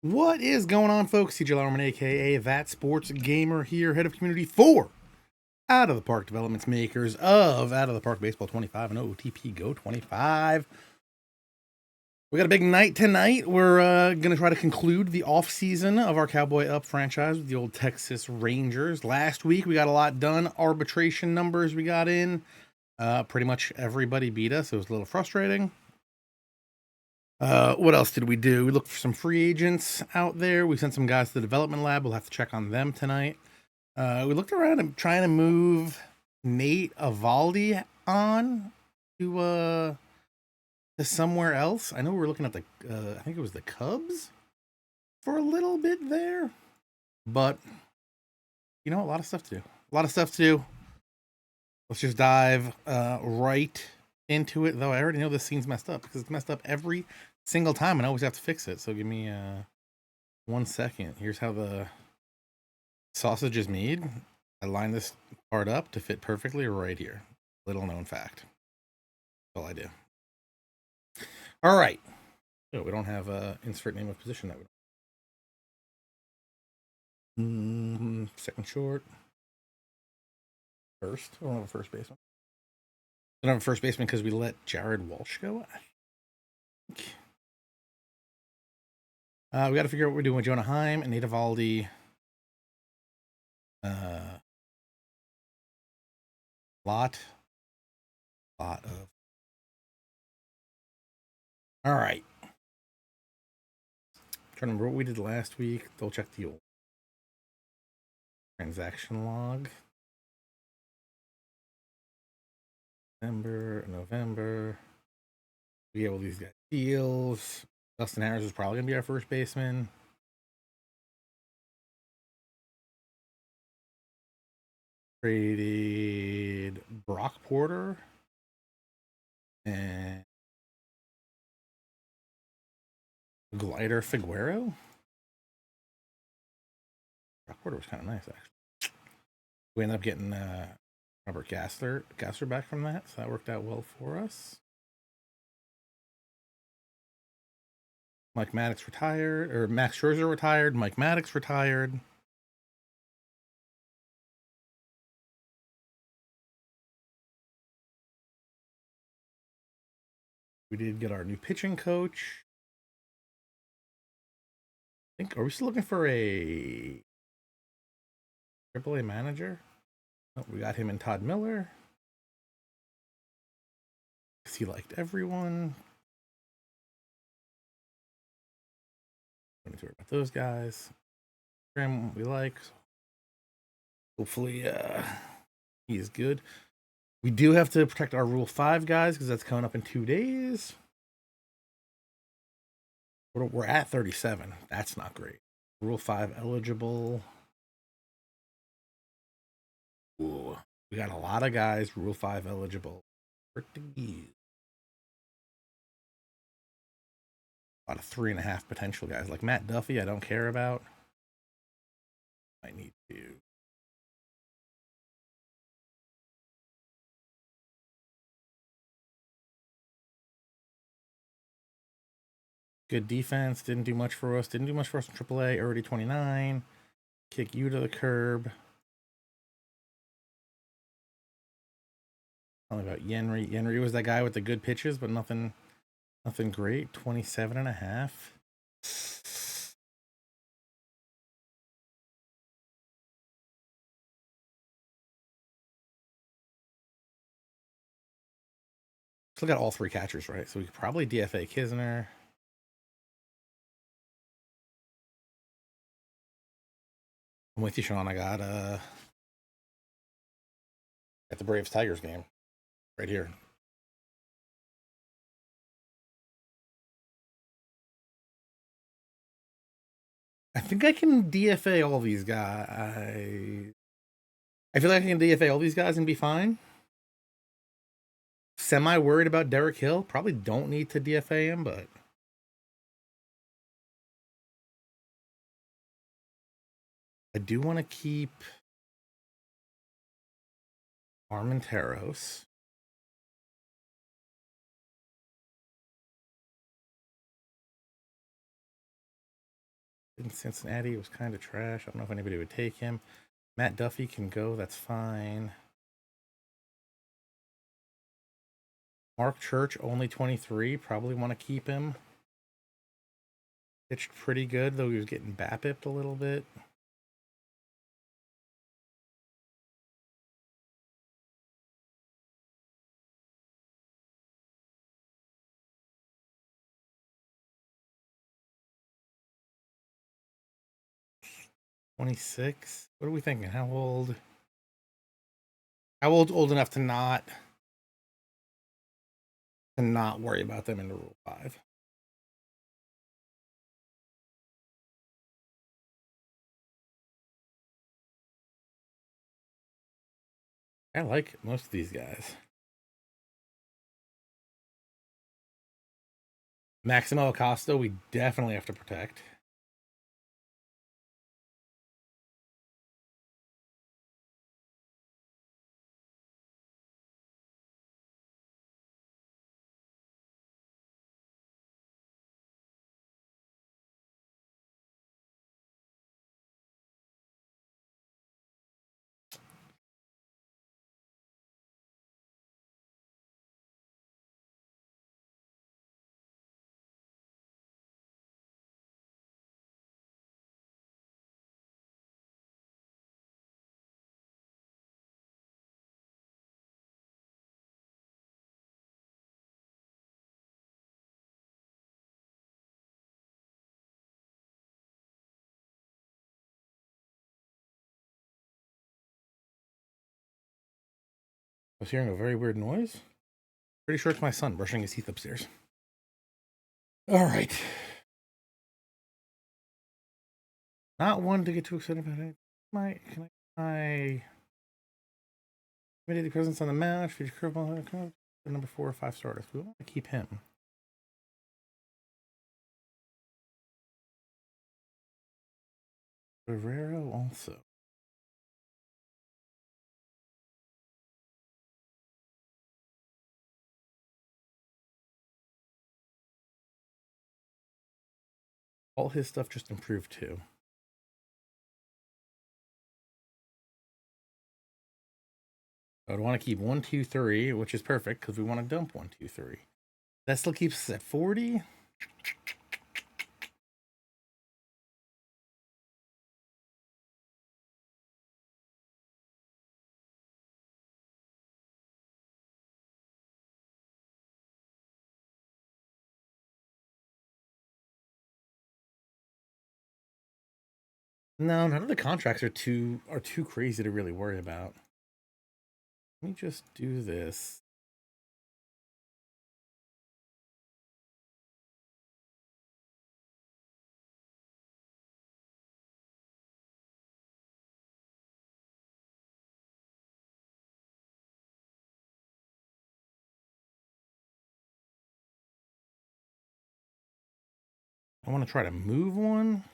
What is going on, folks? CJ Lauerman, aka That Sports Gamer here, head of community for Out of the Park Developments, makers of Out of the Park Baseball 25 and OTP Go 25. We got a big night tonight. We're going to try to conclude the off-season of our Cowboy Up franchise with the old Texas Rangers. Last week, we got a lot done. Arbitration numbers we got in. Pretty much everybody beat us. It was a little frustrating. What else did we do? We looked for some free agents out there. We sent some guys to the development lab. We'll have to check on them tonight. We looked around and trying to move Nate Evaldi on to somewhere else. I know we were looking at the I think it was the Cubs for a little bit there, but you know, a lot of stuff to do. A lot of stuff to do. Let's just dive right into it. Though I already know this scene's messed up because it's messed up every single time, and I always have to fix it. So give me 1 second. Here's how the sausage is made. I line this part up to fit perfectly right here. Little known fact. That's all I do. All right. So we don't have insert name of position that we second short. First. We don't have a first baseman. We don't have a first baseman because we let Jared Walsh go. We got to figure out what we're doing with Jonah Heim and Nate Evaldi. Lot of. All right. Trying to remember what we did last week. Double check the old transaction log. November. We get all these guys deals. Dustin Harris is probably going to be our first baseman. Traded Brock Porter and Glider Figueroa. Brock Porter was kind of nice, actually. We ended up getting Robert Gasser back from that, so that worked out well for us. Mike Maddox retired, or Max Scherzer retired. Mike Maddox retired. We did get our new pitching coach. I think, are we still looking for a AAA manager? Oh, we got him in Todd Miller. Because he liked everyone. Don't need to worry about those guys. Graham, we like. Hopefully, he is good. We do have to protect our Rule 5 guys because that's coming up in 2 days. We're at 37. That's not great. Rule 5 eligible. Ooh, we got a lot of guys Rule 5 eligible. Portuguese. A lot of 3.5 potential guys. Like Matt Duffy, I don't care about. I need to. Good defense. Didn't do much for us. Didn't do much for us in AAA. Already 29. Kick you to the curb. Tell me about Yenry. Yenry was that guy with the good pitches, but nothing great. 27.5. Still got all 3 catchers, right? So we could probably DFA Kisner. I'm with you, Sean. I got at the Braves Tigers game right here. I think I can DFA all these guys. I feel like I can DFA all these guys and be fine. Semi worried about Derek Hill. Probably don't need to DFA him, but I do want to keep Armenteros. In Cincinnati, it was kind of trash. I don't know if anybody would take him. Matt Duffy can go. That's fine. Mark Church, only 23. Probably want to keep him. Pitched pretty good, though he was getting BABIP'd a little bit. $26. What are we thinking? How old? How old enough to not worry about them in the Rule 5? I like most of these guys. Maximo Acosta, we definitely have to protect. I was hearing a very weird noise. Pretty sure it's my son brushing his teeth upstairs. All right. Not one to get too excited about it. Can I committee presence on the match, feature curveball, number 4 or 5 starters. We want to keep him. Guerrero also. All his stuff just improved too. I would want to keep 1, 2, 3, which is perfect because we want to dump 1, 2, 3. That still keeps us at 40. No, none of the contracts are too crazy to really worry about. Let me just do this. I want to try to move one.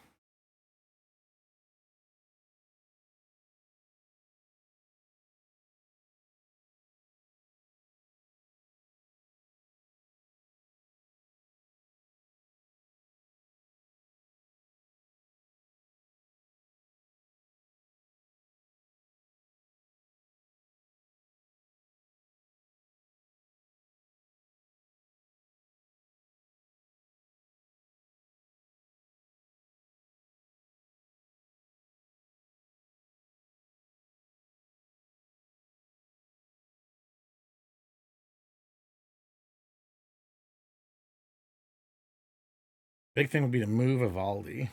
Big thing would be to move Evaldi.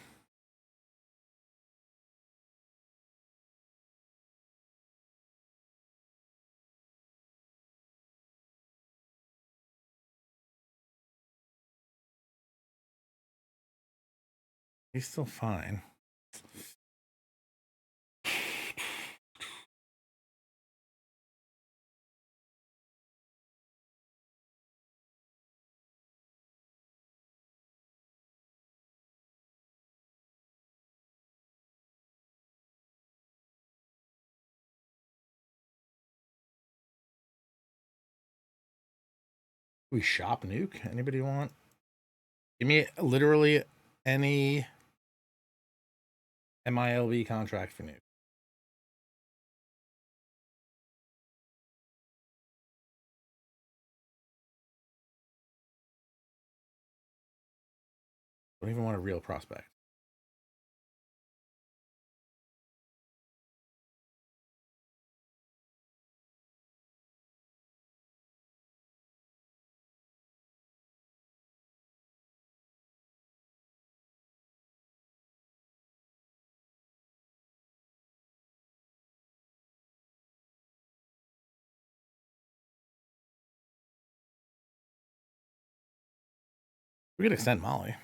He's still fine. We shop nuke. Anybody want? Give me literally any MILB contract for new. Don't even want a real prospect. We could extend Molly.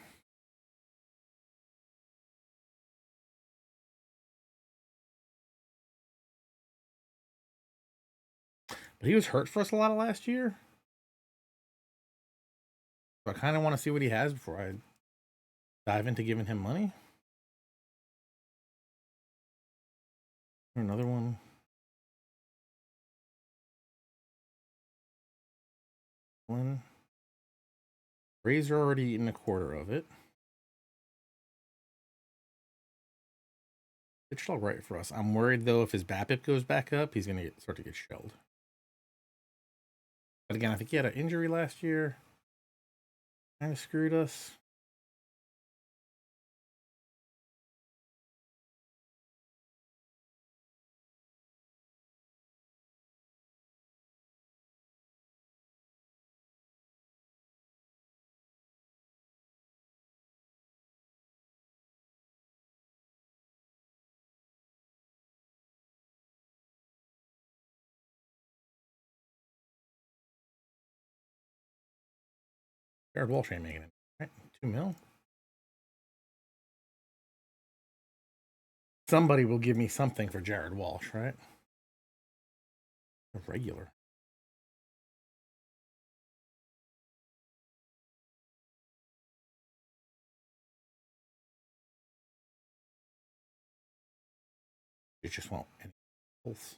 But he was hurt for us a lot of last year. So I kind of want to see what he has before I dive into giving him money. Another one. Rays are already eating a quarter of it. It's all right for us. I'm worried though if his BABIP goes back up, he's gonna start to get shelled. But again, I think he had an injury last year. Kind of screwed us. Jared Walsh ain't making it. Right? 2 mil. Somebody will give me something for Jared Walsh, right? A regular. It just won't. Pulse.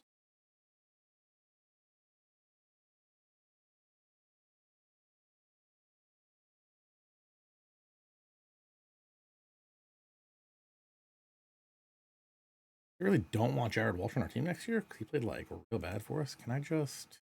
I really don't want Jared Walsh on our team next year because he played like real bad for us. Can I just?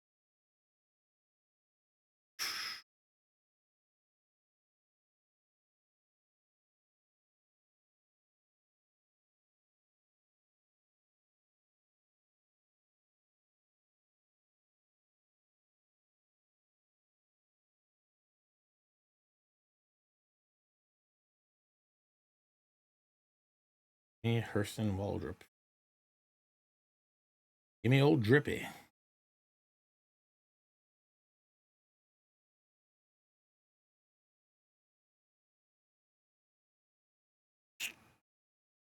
Me, Hurston, Waldrop. Give me old Drippy.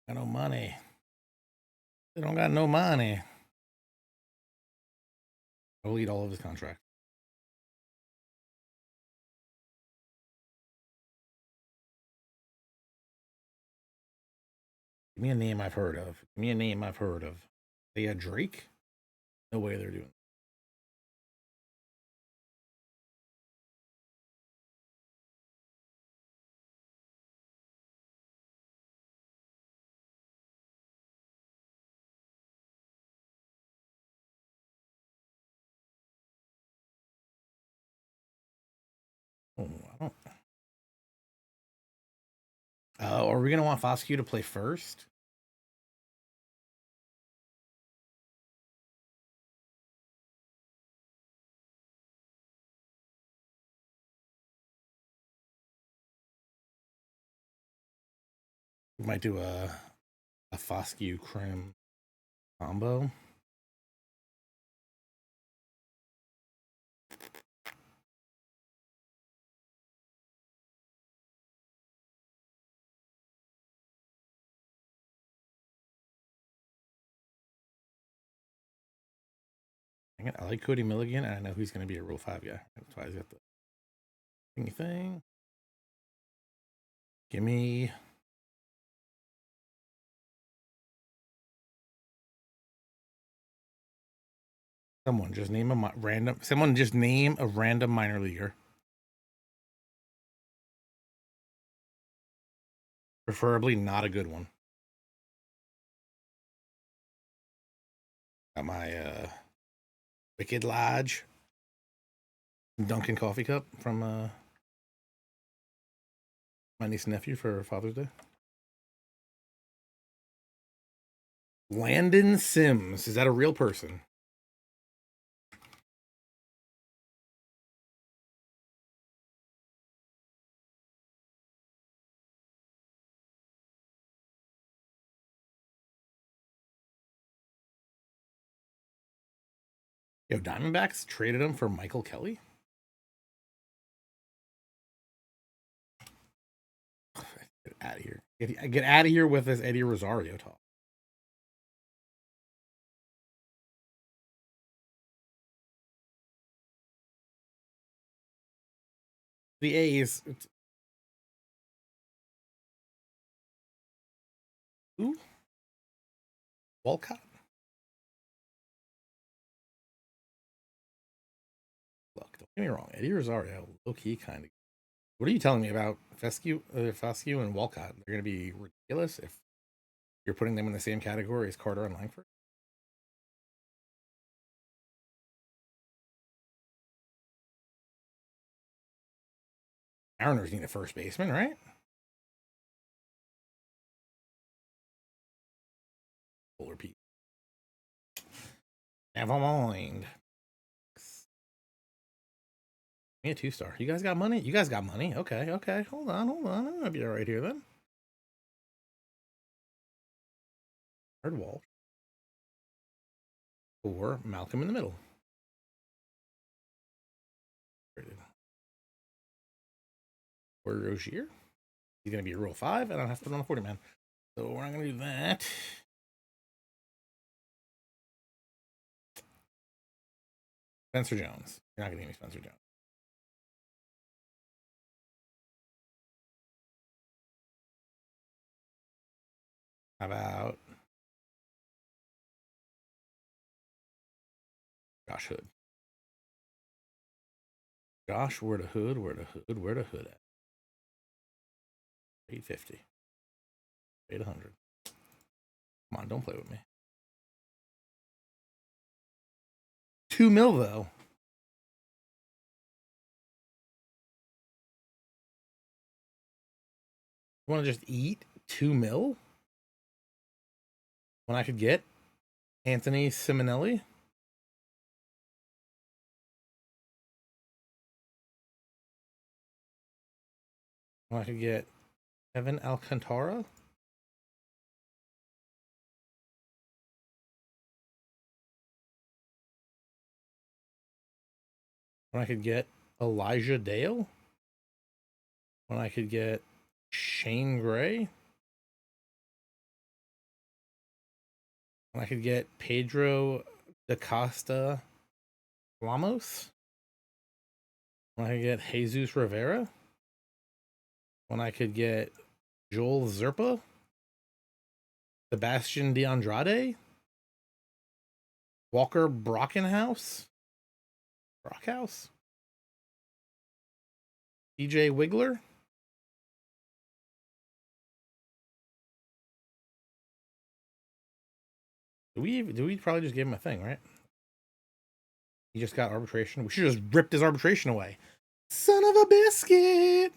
Got no money. They don't got no money. I'll eat all of his contract. Give me a name I've heard of. Give me a name I've heard of. They had Drake? No way they're doing. Oh, I don't. Are we gonna want Foscue to play first? We might do a Foscue Crim combo. I like Cody Milligan, and I know he's going to be a Rule 5 guy. That's why he's got the thingy thing. Give me. Someone just name a random. Someone just name a random minor leaguer. Preferably not a good one. Got my Wicked Lodge Dunkin' coffee cup from my niece and nephew for Father's Day. Landon Sims. Is that a real person? Yo, Diamondbacks traded him for Michael Kelly. Get out of here. Get out of here with this Eddie Rosario talk. The A's. Who? Walcott? Look, don't get me wrong. Eddie Rosario, low key kind of. What are you telling me about Fescue and Walcott? They're going to be ridiculous if you're putting them in the same category as Carter and Langford. Mariners need a first baseman, right? Polar Pete. Never mind. Me a 2-star. You guys got money? You guys got money. Okay, okay. Hold on. I'm gonna be all right here then. Hard wall. Or Malcolm in the middle. Or Rozier. He's gonna be a Rule 5, and I'll have to put on a 40 man. So we're not gonna do that. Spencer Jones. You're not gonna give me Spencer Jones. How about Josh Hood? Josh, where the hood at? 850. 800. Come on, don't play with me. 2 mil though. You want to just eat 2 mil? When I could get Anthony Simonelli? When I could get Evan Alcantara? When I could get Elijah Dale? When I could get Shane Gray? When I could get Pedro da Costa Ramos? When I could get Jesus Rivera? When I could get Joel Zerpa? Sebastian DeAndrade? Walker Brockhouse? DJ Wiggler? Do we probably just give him a thing, right? He just got arbitration. We should have just ripped his arbitration away. Son of a biscuit.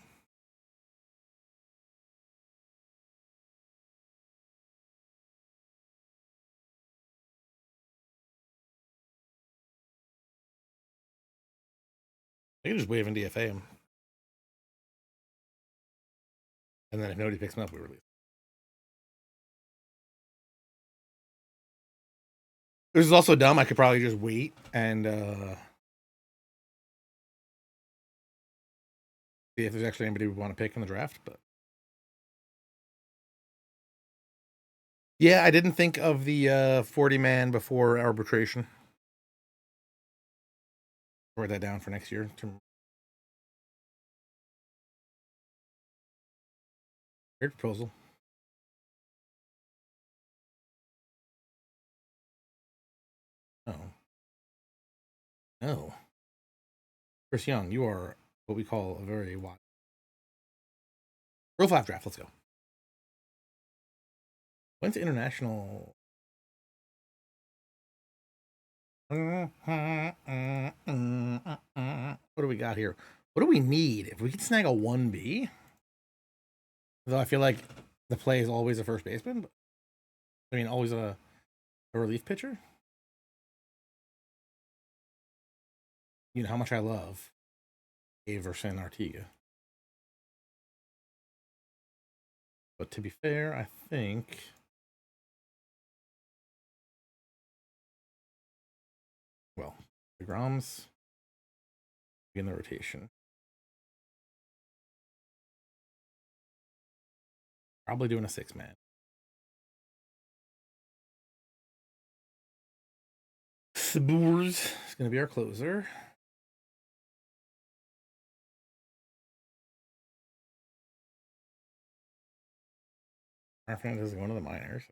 They can just waive and DFA him. And then if nobody picks him up, we release. This is also dumb. I could probably just wait and see if there's actually anybody we want to pick in the draft. But yeah, I didn't think of the 40 man before arbitration. Write that down for next year. Great proposal. No. Chris Young, you are what we call a very wide. Rule 5 draft. Let's go. Went to international. What do we got here? What do we need? If we could snag a 1B, though I feel like the play is always a first baseman. I mean, always a relief pitcher. You know how much I love Averson Artiga. But to be fair, I think well, DeGrom's in the rotation. Probably doing a 6-man. Saburs is going to be our closer. Our friend is going to the minors.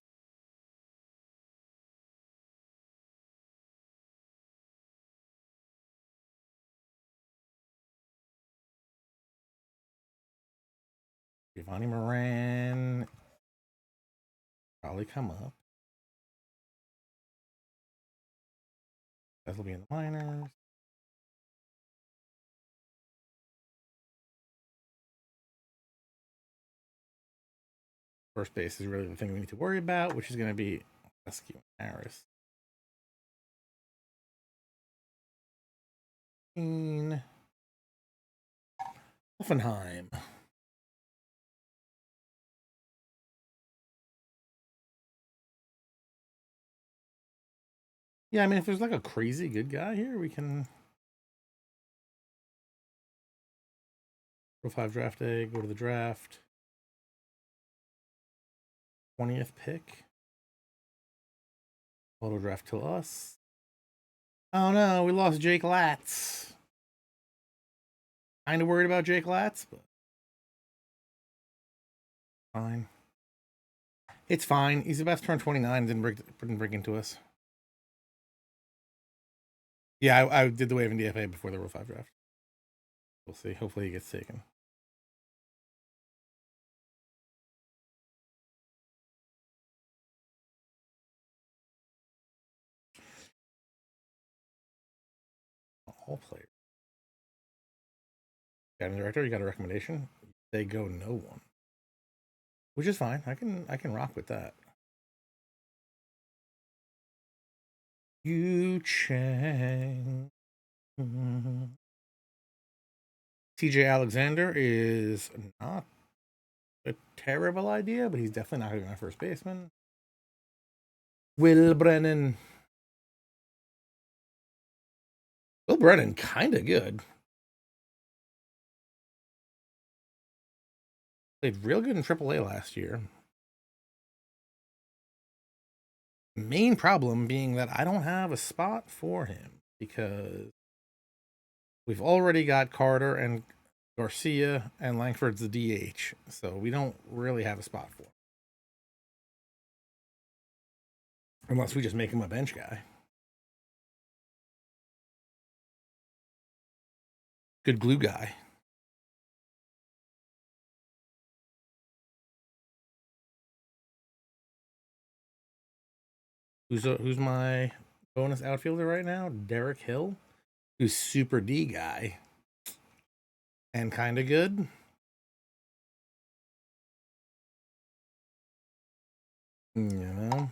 Giovanni Moran probably come up. That will be in the minors. First base is really the thing we need to worry about, which is going to be Eskew and Harris. Hoffenheim. Yeah, I mean, if there's like a crazy good guy here, we can Pro 5 draft day, go to the draft. 20th pick. Auto draft to us. Oh no, we lost Jake Latz. Kind of worried about Jake Latz, but fine. It's fine. He's about to turn 29. Didn't break into us. Yeah, I did the wave in DFA before the Rule 5 draft. We'll see. Hopefully he gets taken. All players. Scouting director, you got a recommendation? They go no one. Which is fine. I can rock with that. Yu Chang. TJ Alexander is not a terrible idea, but he's definitely not going to be my first baseman. Will Brennan. Will Brennan, kind of good. Played real good in AAA last year. Main problem being that I don't have a spot for him because we've already got Carter and Garcia and Langford's the DH, so we don't really have a spot for him. Unless we just make him a bench guy. Good glue guy. Who's my bonus outfielder right now? Derek Hill, who's super D guy and kind of good. You know.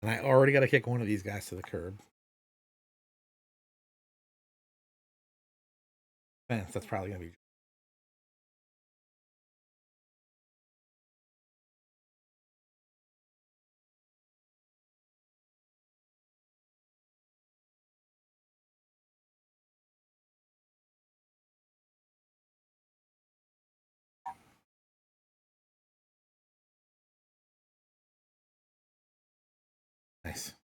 And I already got to kick one of these guys to the curb. Fence, that's probably going to be nice.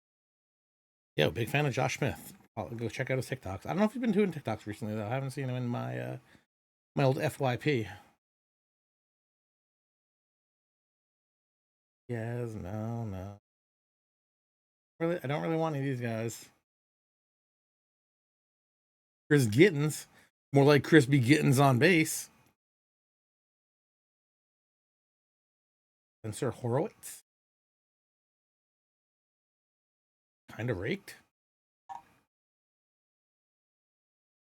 Yo, big fan of Josh Smith. I'll go check out his TikToks. I don't know if you've been doing TikToks recently though. I haven't seen him in my my old FYP. Yes, no. Really, I don't really want any of these guys. Chris Gittens, more like Crispy Gittens on base. Spencer Horowitz. Kind of raked.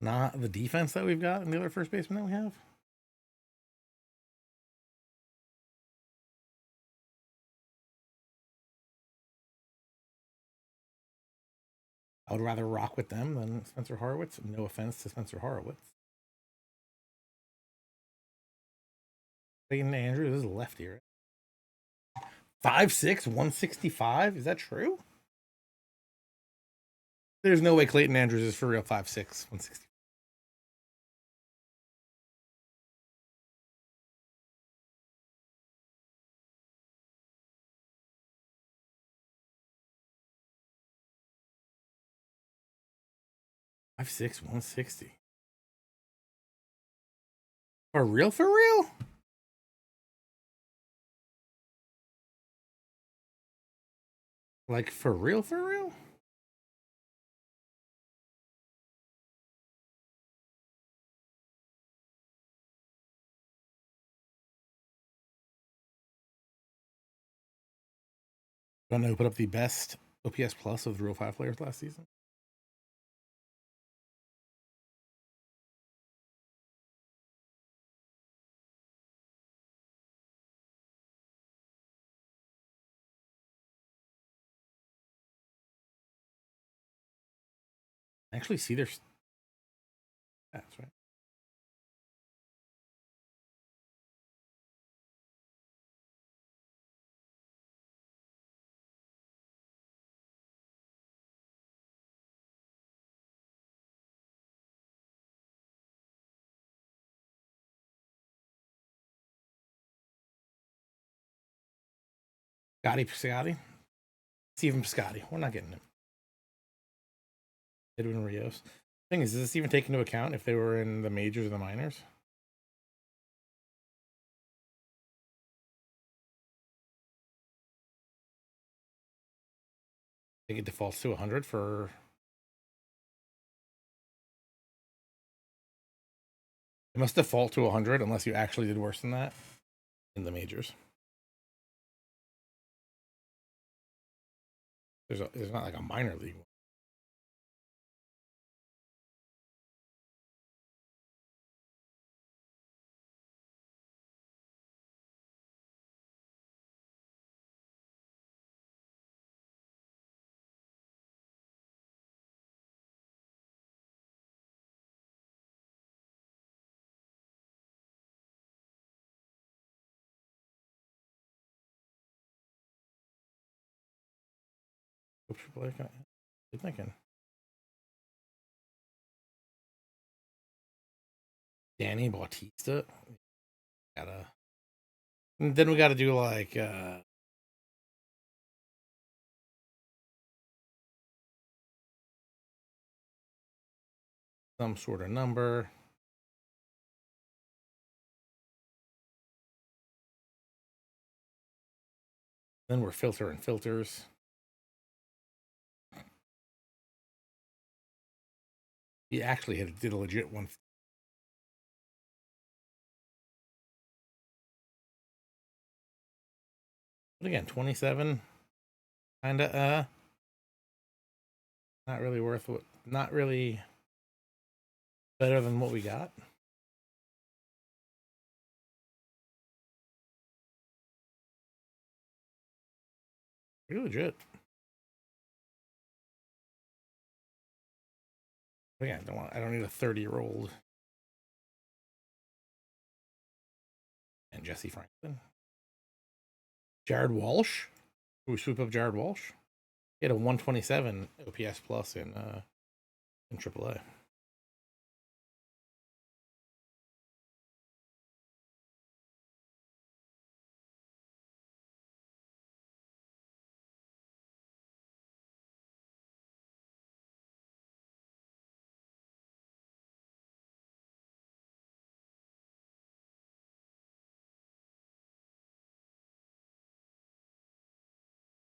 Not the defense that we've got and the other first baseman that we have. I would rather rock with them than Spencer Horowitz. No offense to Spencer Horowitz. Clayton Andrews is lefty, right? 5'6", 165. Is that true? There's no way Clayton Andrews is for real 5'6", 165. Five six, 160. For real? For real? Like for real? For real? Don't know who put up the best OPS plus of the Rule 5 players last season? I actually see their stats, right? Piscotty. Steven Piscotty. We're not getting him. Edwin Rios. Thing is this even take into account if they were in the majors or the minors? I think it defaults to 100 for. It must default to 100 unless you actually did worse than that in the majors. There's not like a minor league one. What are you thinking? Danny Bautista. Gotta. And then we got to do like some sort of number. Then we're filtering filters. He actually did a legit one. But again, 27. Kinda not really worth what, not really better than what we got. Pretty legit. Again, I don't need a 30-year-old. And Jesse Franklin. Jared Walsh. We swoop up Jared Walsh. He had a 127 OPS plus in AAA.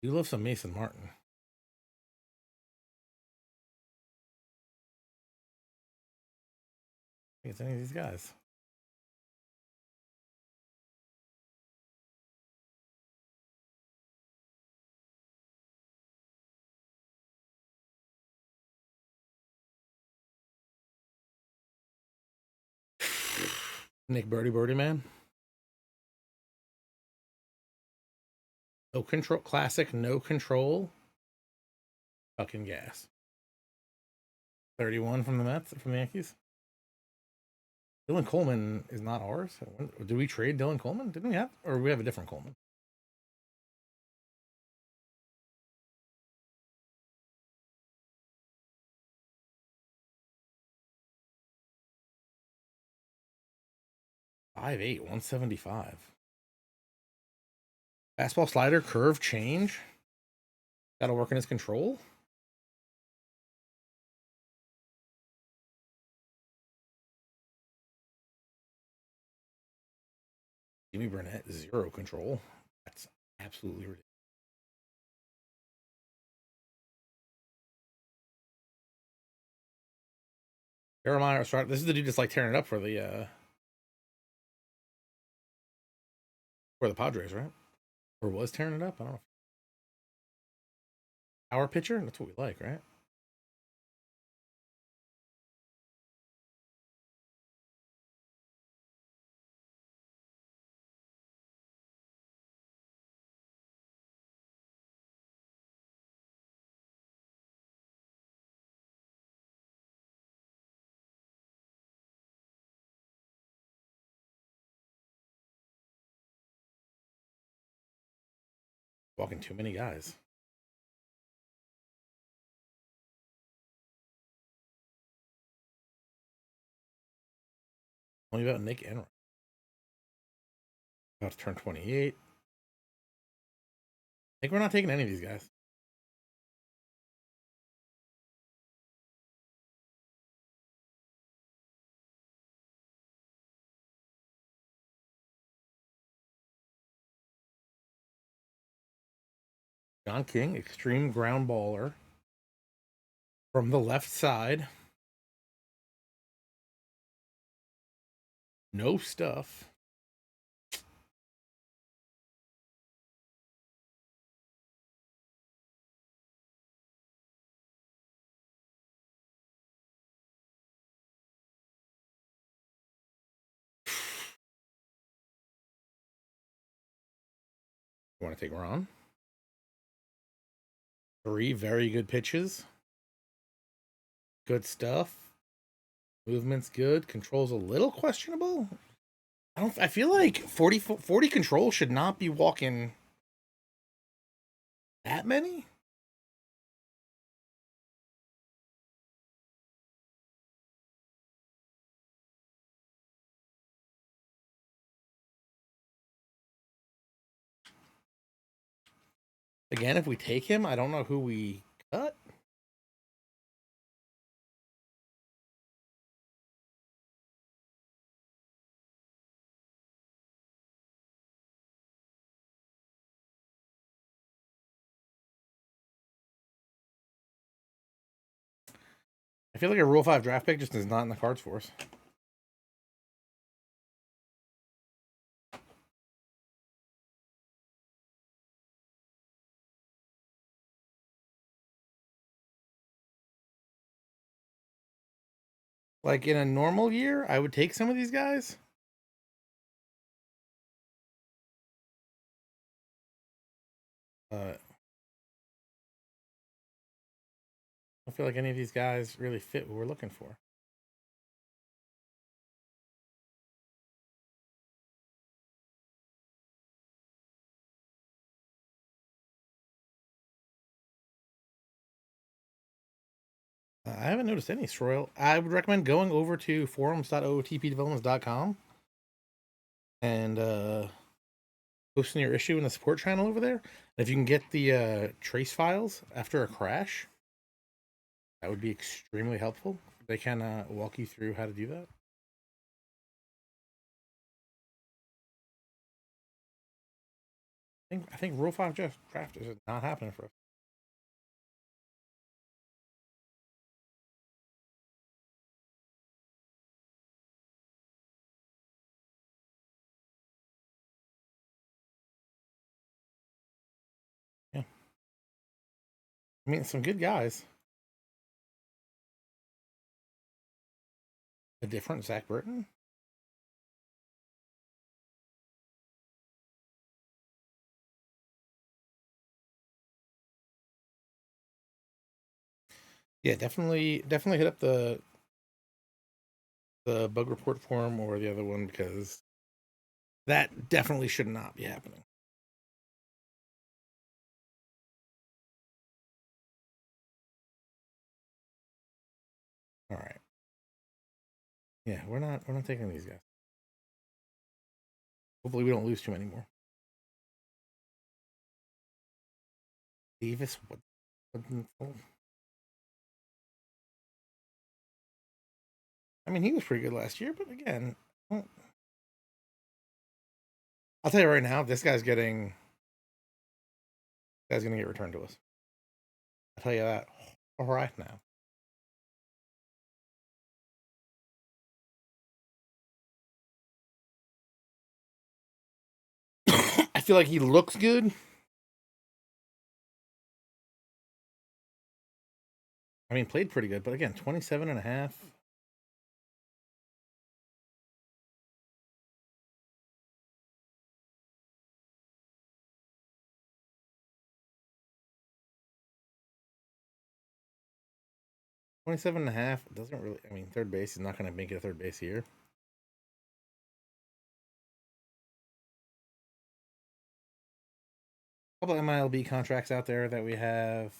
You love some Mason Martin. I think it's any of these guys. Nick Birdie man. No control. Classic. No control. Fucking gas. 31 from the Mets, from the Yankees. Dylan Coleman is not ours. Did we trade Dylan Coleman? Didn't we have, or we have a different Coleman? Five eight, 175. Fastball slider, curve, change. That'll work in his control. Jimmy Burnett, 0 control. That's absolutely ridiculous. Jeremiah, this is the dude that's like tearing it up for the Padres, right? Or was tearing it up? I don't know. Our pitcher? That's what we like, right? Walking too many guys. Only about Nick Enright. About to turn 28. I think we're not taking any of these guys. John King, extreme ground baller from the left side. No stuff. You want to take Ron? 3 very good pitches. Good stuff. Movement's good. Control's a little questionable. I feel like 40 control should not be walking that many. Again, if we take him, I don't know who we cut. I feel like a Rule 5 draft pick just is not in the cards for us. Like in a normal year, I would take some of these guys. I don't feel like any of these guys really fit what we're looking for. I haven't noticed any Stroil. I would recommend going over to forums.otpdevelopments.com and posting your issue in the support channel over there. If you can get the trace files after a crash, that would be extremely helpful. They can walk you through how to do that. I think Rule 5 draft is not happening for us. Yeah. I mean, some good guys. A different Zach Britton. Yeah, definitely hit up the bug report form or the other one because that definitely should not be happening. All right. Yeah, we're not taking these guys. Hopefully we don't lose too many more. Davis, I mean, he was pretty good last year, but again, well, I'll tell you right now, this guy's gonna get returned to us. I'll tell you that right now. I feel like he looks good. I mean, played pretty good, but again, 27 and a half. 27 and a half doesn't really, I mean, third base is not going to make it a third base here. A couple MILB contracts out there that we have.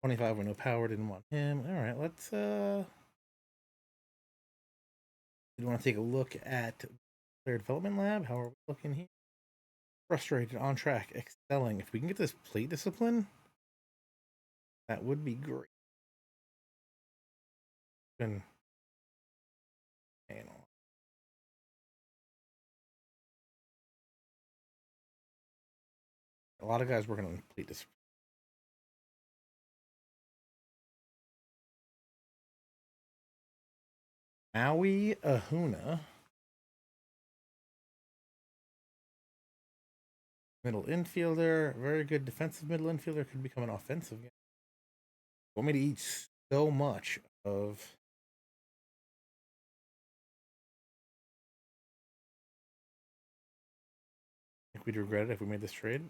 $25 with no power, didn't want him. All right, let's you want to take a look at player development lab? How are we looking here? Frustrated, on track, excelling. If we can get this plate discipline, that would be great. Been panel. A lot of guys working on plate discipline. Maui Ahuna, middle infielder, very good defensive middle infielder, could become an offensive guy. Want me to eat so much of. I think we'd regret it if we made this trade.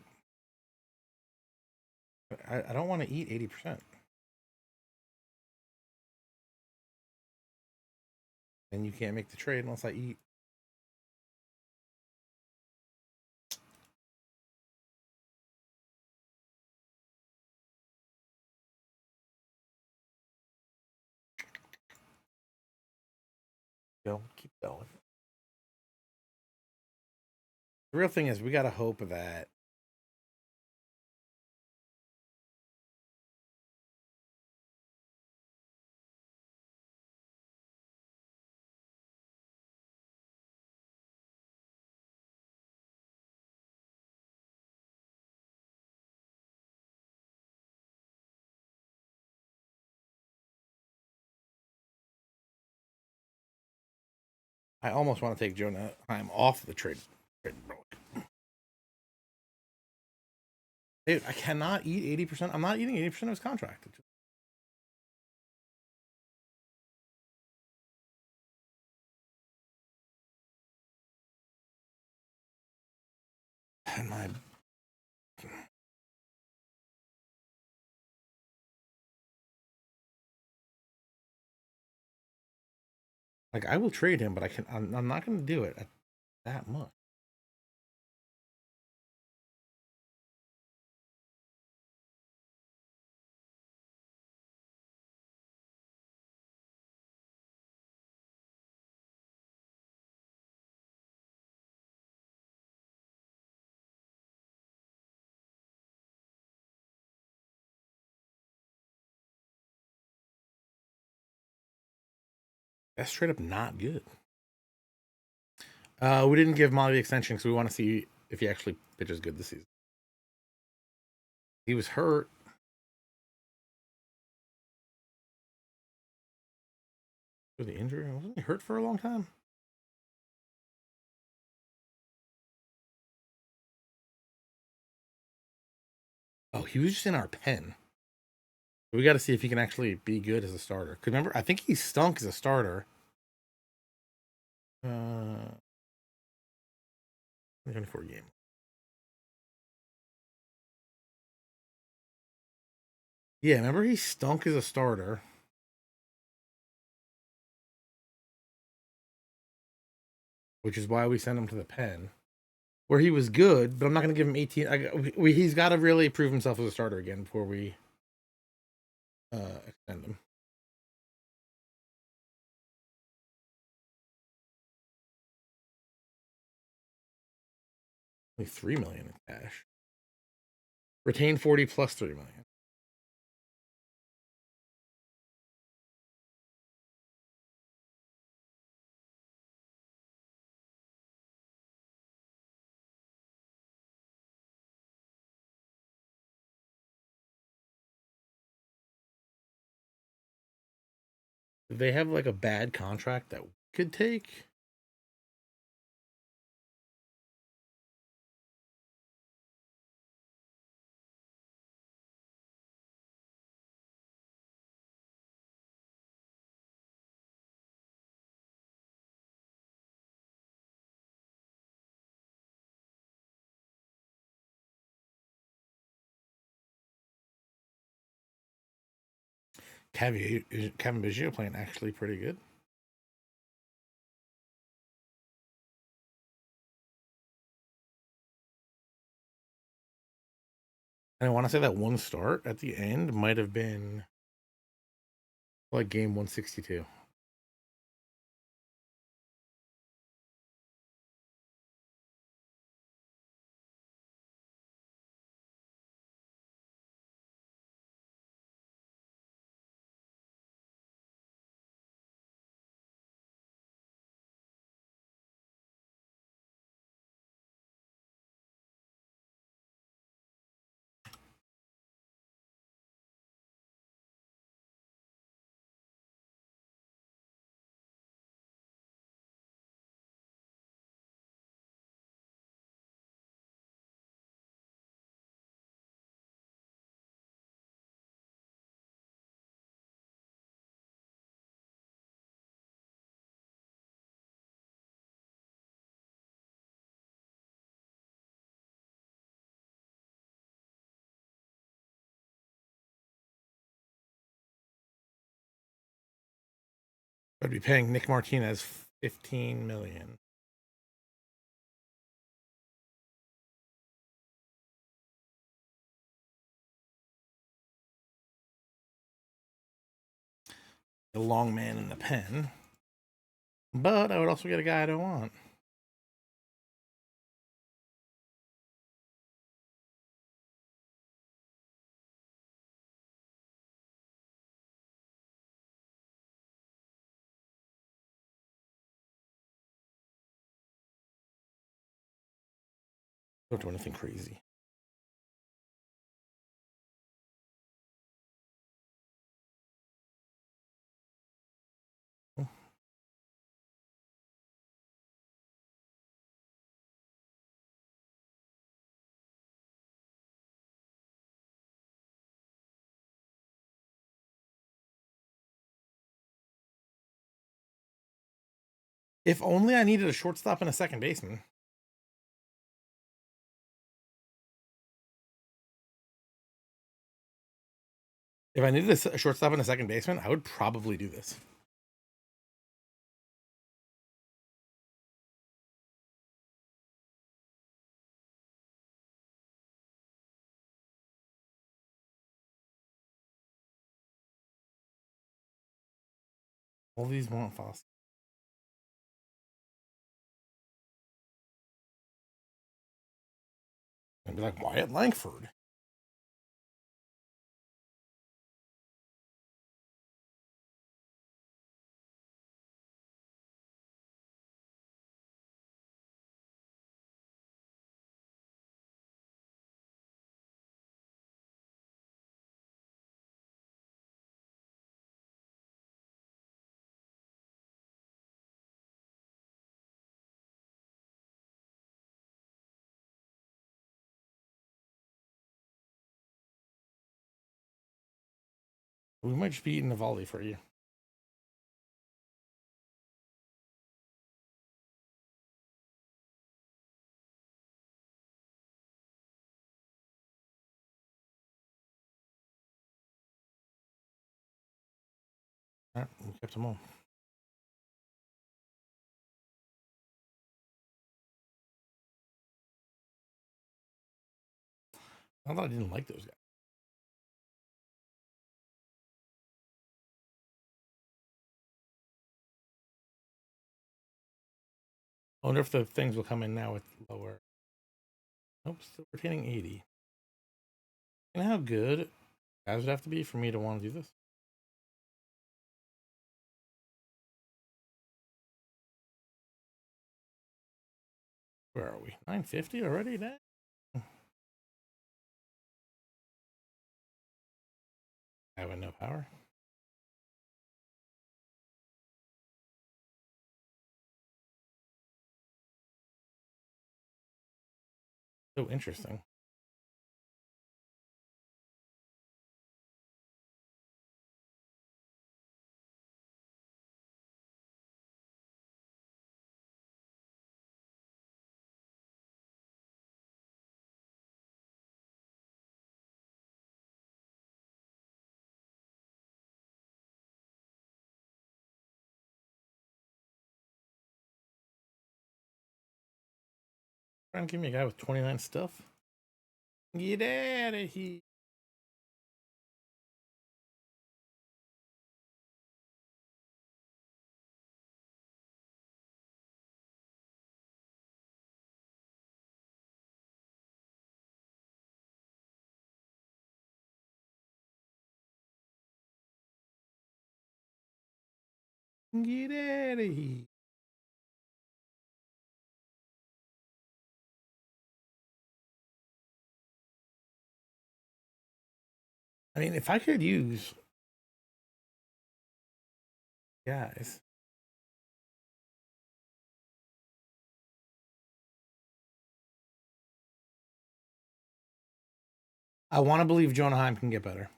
I don't want to eat 80%. And you can't make the trade unless I eat. Go, keep going. The real thing is we got to hope that I almost want to take Jonah Heim off the trade. Dude, I cannot eat 80%. I'm not eating 80% of his contract. And my like I will trade him, but I'm not going to do it at that much. That's straight up not good. We didn't give Molly the extension because we want to see if he actually pitches good this season. He was hurt. With the injury, wasn't he hurt for a long time? Oh, he was just in our pen. We got to see if he can actually be good as a starter. Cause remember, I think he stunk as a starter. 24 game. Yeah, remember he stunk as a starter. Which is why we sent him to the pen, where he was good, but I'm not going to give him 18. He's got to really prove himself as a starter again before we extend him. Only 3 million in cash. Retain 40 plus 3 million. Do they have like a bad contract that we could take? Kevin Biggio playing actually pretty good. And I want to say that one start at the end might have been like game 162. I'd be paying Nick Martinez 15 million. The long man in the pen. But I would also get a guy I don't want. Don't do anything crazy. If only I needed a shortstop and a second baseman. If I needed a shortstop and a second baseman, I would probably do this. All these want Foss. I'd be like, Wyatt Langford. We might just be eating the volley for you. All right, we kept them all. I thought I didn't like those guys. I wonder if the things will come in now with lower. Nope, still retaining 80. And how good guys would have to be for me to want to do this? Where are we? 950 already? That I have no power. So interesting. Trying to give me a guy with 29 stuff. Get out of here. Get out of here. I mean, if I could use guys. I want to believe Jonah Heim can get better.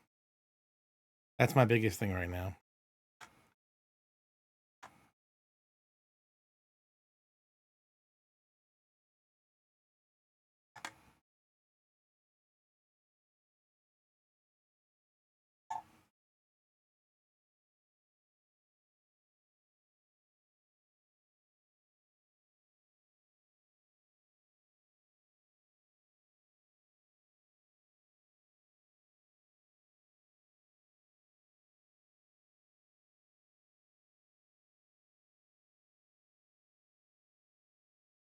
That's my biggest thing right now.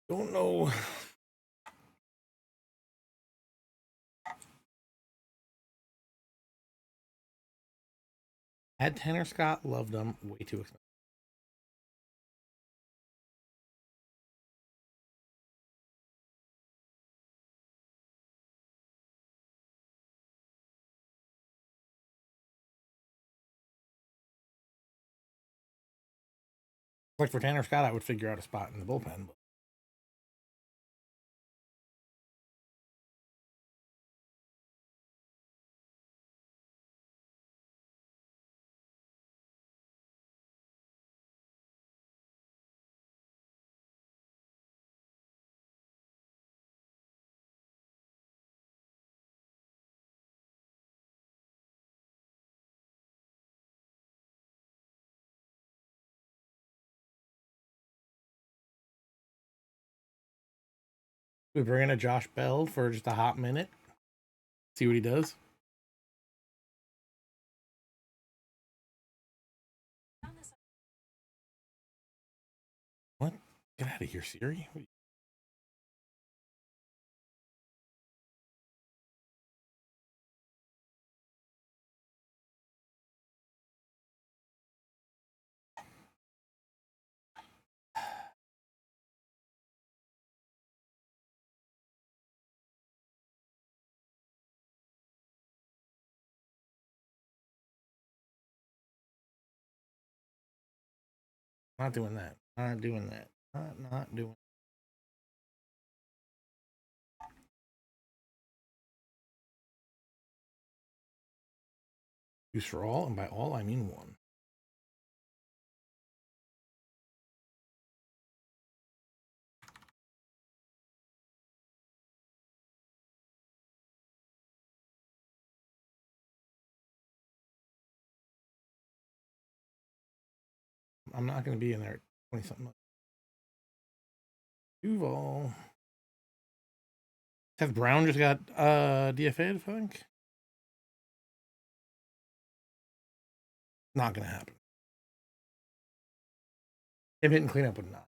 Don't know. Had Tanner Scott, loved him, way too expensive. Like for Tanner Scott, I would figure out a spot in the bullpen. But we bring in a Josh Bell for just a hot minute. See what he does. What? Get out of here, Siri. Not doing that. Not doing that. Not doing. Use for all, and by all I mean one. I'm not going to be in there 20 something. Duval. Seth Brown just got DFA'd, I think. Not going to happen. Him hitting cleanup would not.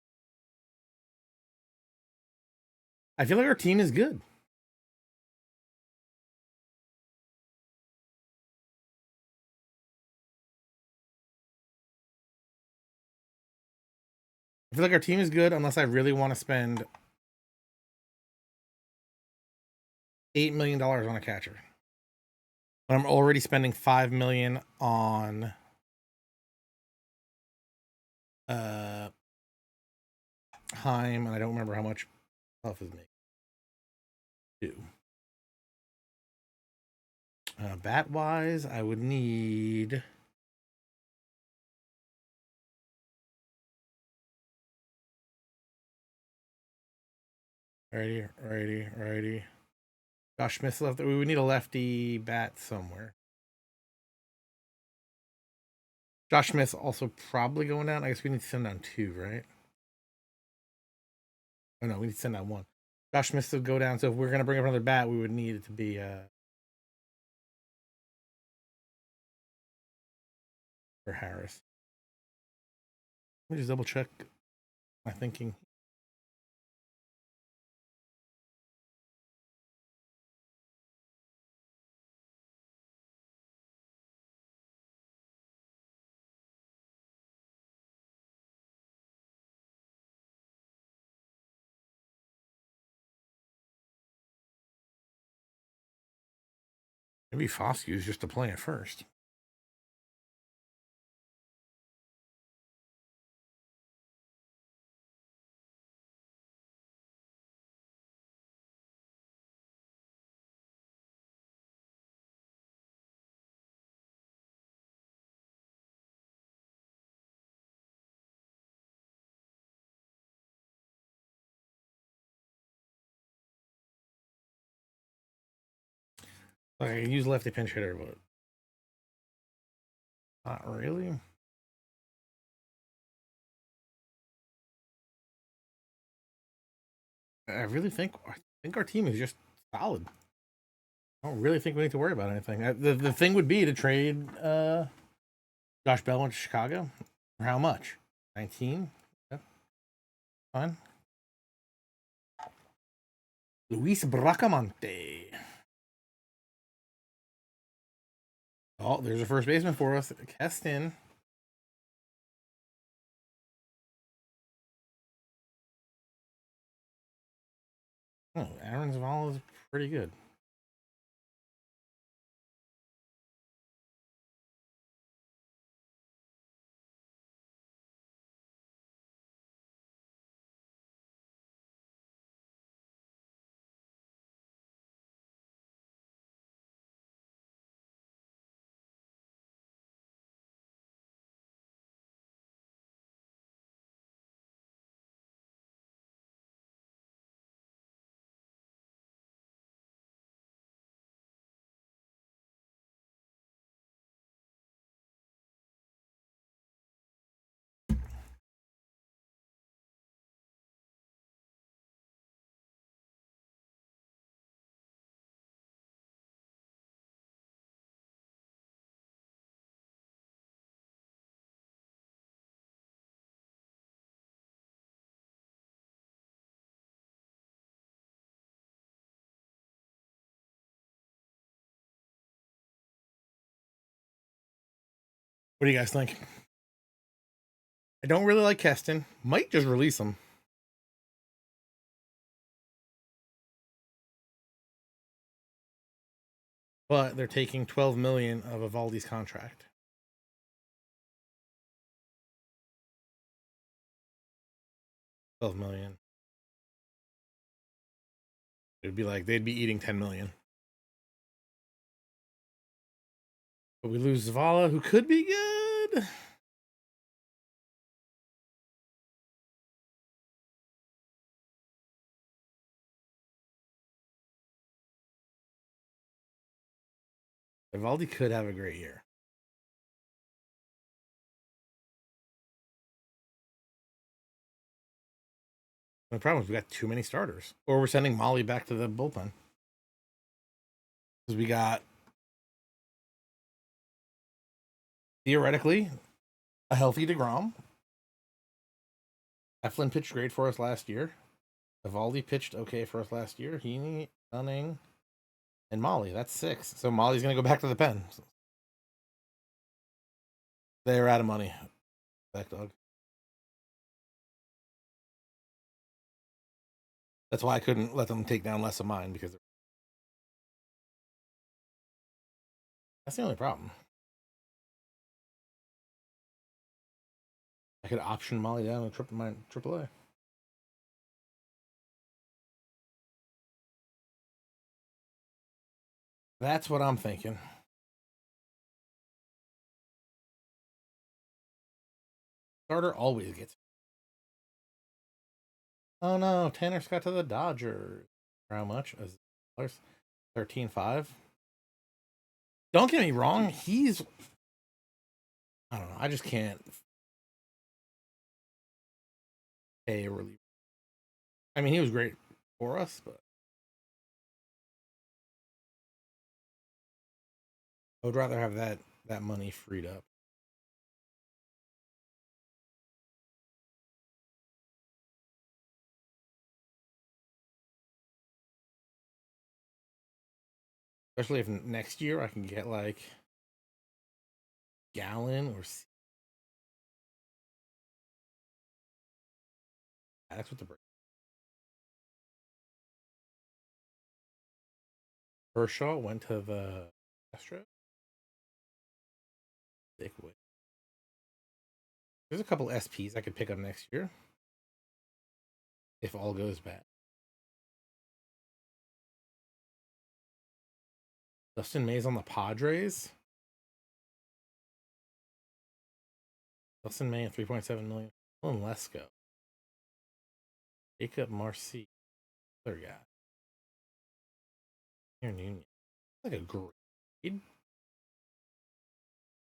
I feel like our team is good. I feel like our team is good unless I really want to spend $8 million on a catcher. But I'm already spending $5 million on Heim, and I don't remember how much Puff is making. Bat wise, I would need righty. Josh Smith left. We would need a lefty bat somewhere. Josh Smith's also probably going down. I guess we need to send down 2, right? Oh no, we need to send down 1. Josh Smith would go down. So if we're gonna bring up another bat, we would need it to be for Harris. Let me just double check my thinking. Maybe Foskew's just to play it first. Like I can use lefty pinch hitter, but not really. I think our team is just solid. I don't really think we need to worry about anything. The thing would be to trade Josh Bell into Chicago. For how much? 19? Yeah. Fine. Luis Bracamonte. Oh, there's a first baseman for us. Keston. Oh, Aaron Zavala is pretty good. What do you guys think? I don't really like Keston. Might just release him. But they're taking 12 million of Evaldi's contract. $12 million. It'd be like they'd be eating 10 million. But we lose Zavala, who could be good. Evaldi could have a great year. The problem is we got too many starters, or we're sending Molly back to the bullpen because we got theoretically a healthy DeGrom. Eflin pitched great for us last year. Evaldi pitched okay for us last year. Heaney, Dunning, and Molly. That's 6. So Molly's going to go back to the pen. They're out of money. Back dog. That's why I couldn't let them take down less of mine because that's the only problem. I could option Molly down and AAA. That's what I'm thinking. Starter always gets. Oh no, Tanner's got to the Dodgers. For how much? $13.5. Don't get me wrong, he's. I don't know. I just can't pay a reliever. I mean, he was great for us, but I would rather have that money freed up. Especially if next year I can get like Gallon or that's what the Kershaw went to the Astros. There's a couple SPs I could pick up next year if all goes bad. Dustin May's on the Padres. Dustin May at 3.7 million. Dylan Lesko. Jacob Marcy. Other guy. Here Nunez. Like a grade.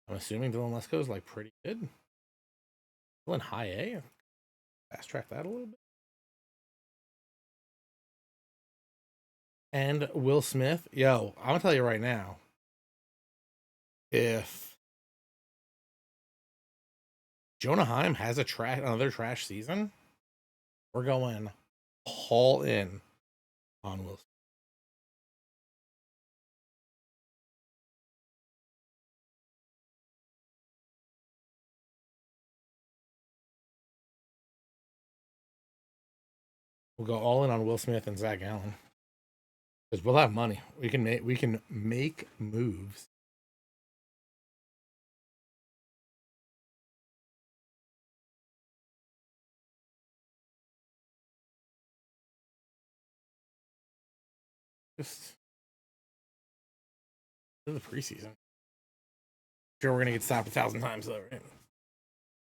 I'm assuming Dylan Lesko is like pretty good. Dylan high A. Fast track that a little bit. And Will Smith. Yo, I'm gonna tell you right now. If Jonah Heim has another trash season, we're going all in on Will Smith. We'll go all in on Will Smith and Zach Allen because we'll have money. We can make moves. Just to the preseason. Sure, we're gonna get stopped 1,000 times though, right?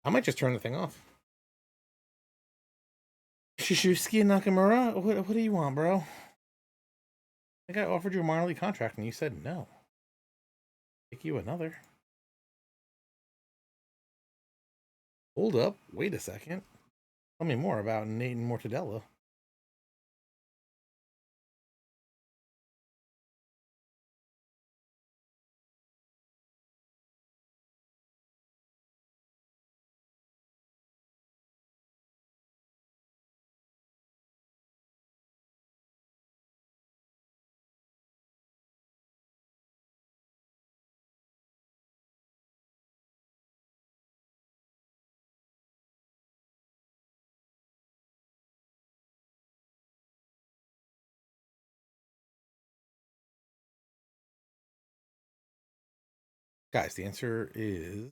I might just turn the thing off. Shishusky and Nakamura, what do you want, bro? I think I offered you a minor league contract and you said no. Pick you another. Hold up, wait a second. Tell me more about Nathan Mortadella. Guys, the answer is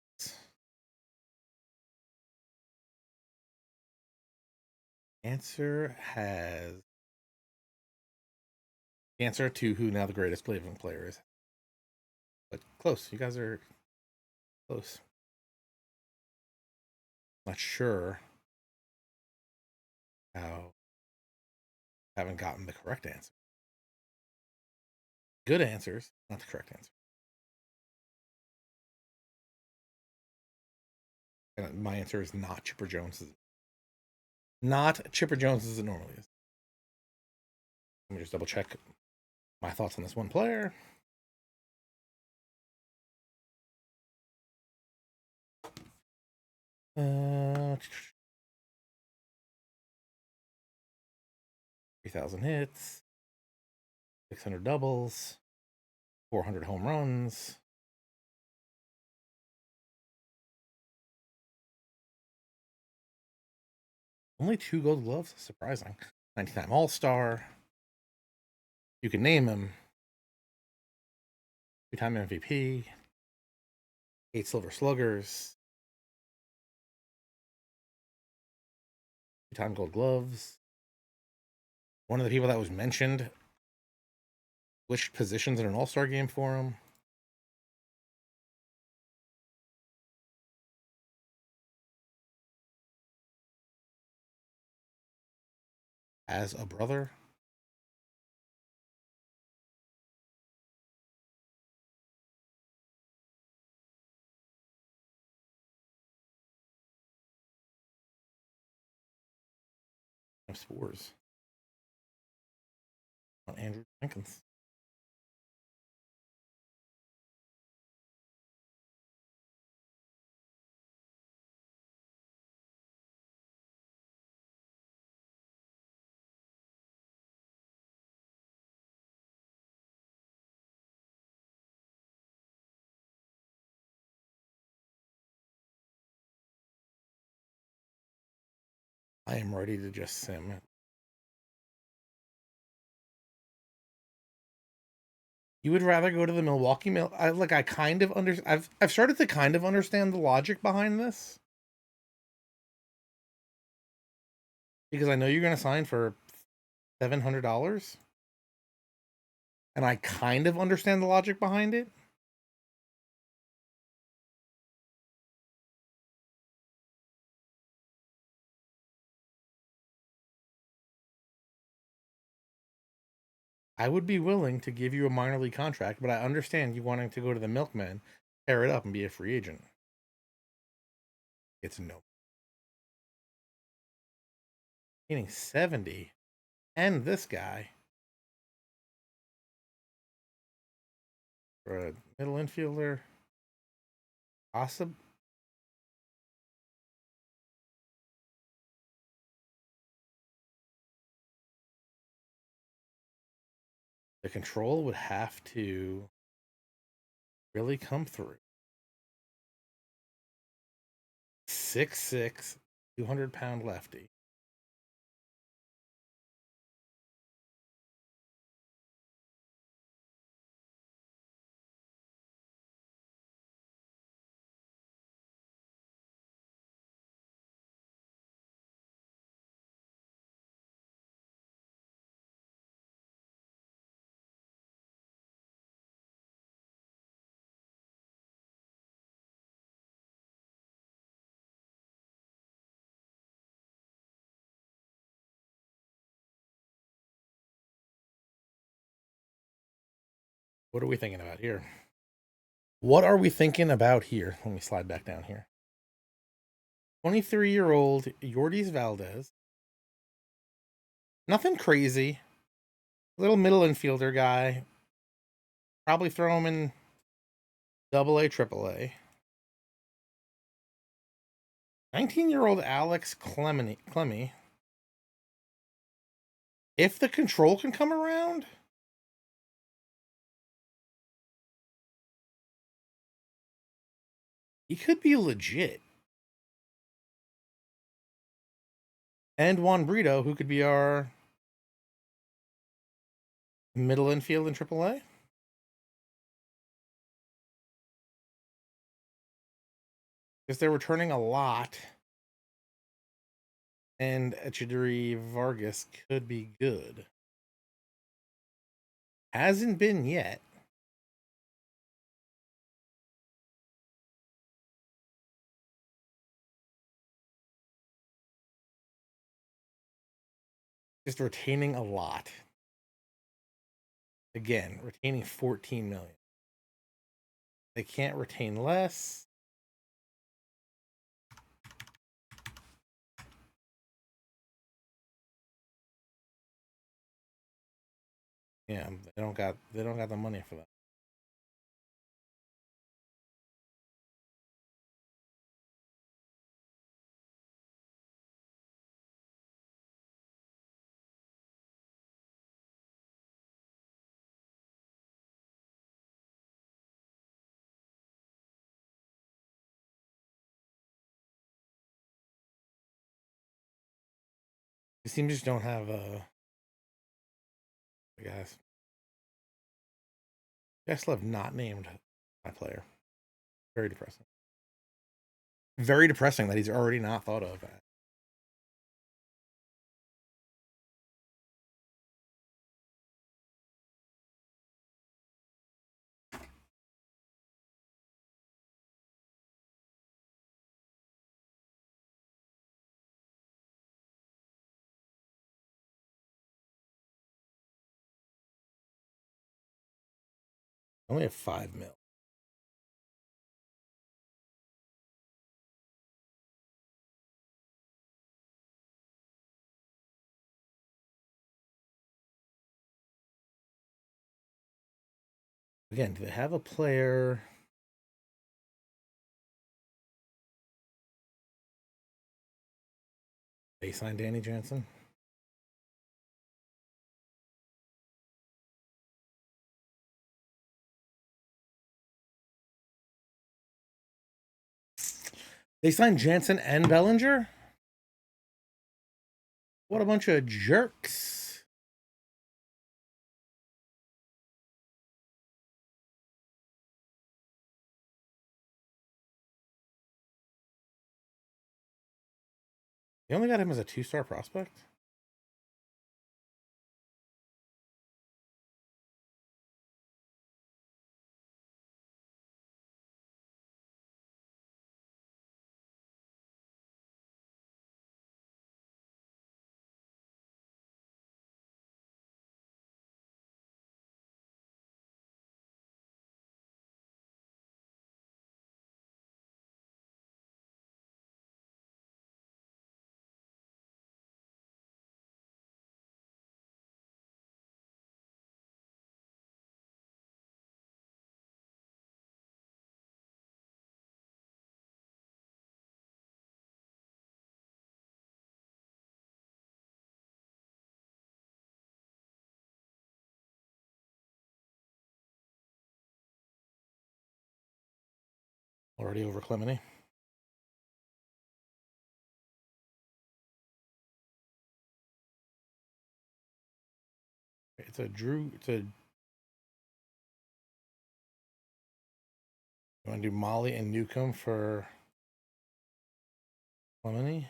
the answer to who now the greatest Cleveland player is. but close. You guys are close. Not sure how I haven't gotten the correct answer. Good answers, not the correct answer. And my answer is not Chipper Jones. Not Chipper Jones as it normally is. Let me just double check my thoughts on this one player. Uh, 3,000 hits, 600 doubles, 400 home runs. Only 2 gold gloves? Surprising. 90-time All-Star. You can name him. 2-time MVP. 8 Silver Sluggers. 2-time Gold Gloves. One of the people that was mentioned switched positions in an All-Star game for him. As a brother. Spores on Andrew Jenkins. I am ready to just sim. You would rather go to the Milwaukee Mill? I kind of I've started to kind of understand the logic behind this, because I know you're going to sign for $700, and I kind of understand the logic behind it. I would be willing to give you a minor league contract, but I understand you wanting to go to the Milkmen, pair it up, and be a free agent. It's no. Meaning 70. And this guy for a middle infielder. Awesome. The control would have to really come through. 6'6", 200-pound lefty. What are we thinking about here? What are we thinking about here? Let me slide back down here. 23-year-old Yordis Valdez. Nothing crazy. Little middle infielder guy. Probably throw him in AA, AAA. 19-year-old Alex Clemmy. If the control can come around, he could be legit. And Juan Brito, who could be our middle infield in AAA. Because they're returning a lot. And Echidori Vargas could be good. Hasn't been yet. Just retaining a lot. Again, retaining 14 million. They can't retain less. Yeah, they don't got the money for that. These teams just don't have I guess. I still have not named my player. Very depressing. Very depressing that he's already not thought of. I only have 5 mil. Again, do they have a player? They signed Danny Jansen. They signed Jansen and Bellinger? What a bunch of jerks. They only got him as a 2-star prospect? Already over Clemeny. It's a Drew. It's a. You want to do Molly and Newcomb for Clemeny?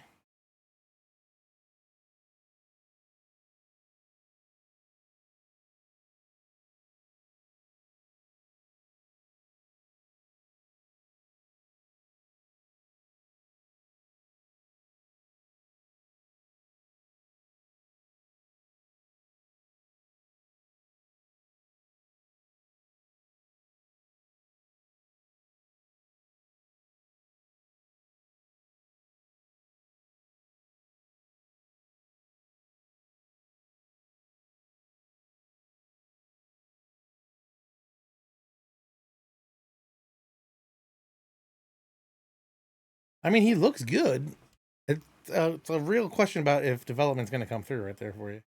I mean, he looks good. It's a real question about if development's going to come through right there for you.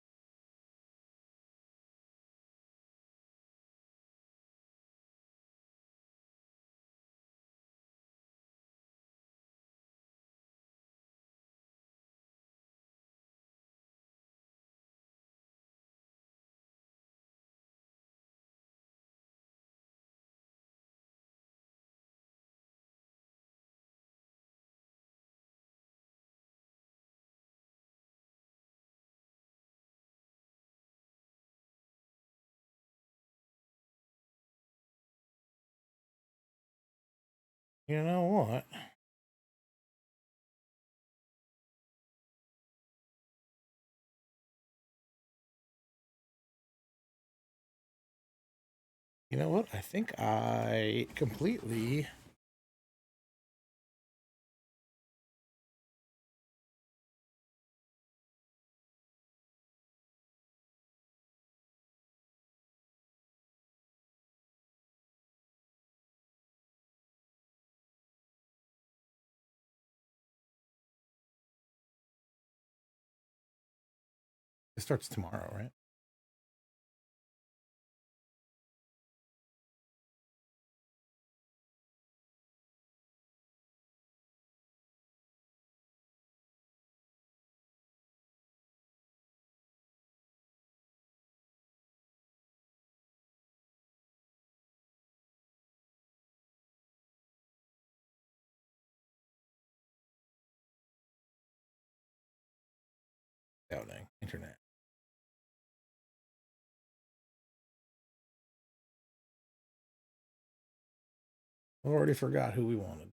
You know what? You know what? I think I completely. It starts tomorrow, right? Doubting internet. I already forgot who we wanted.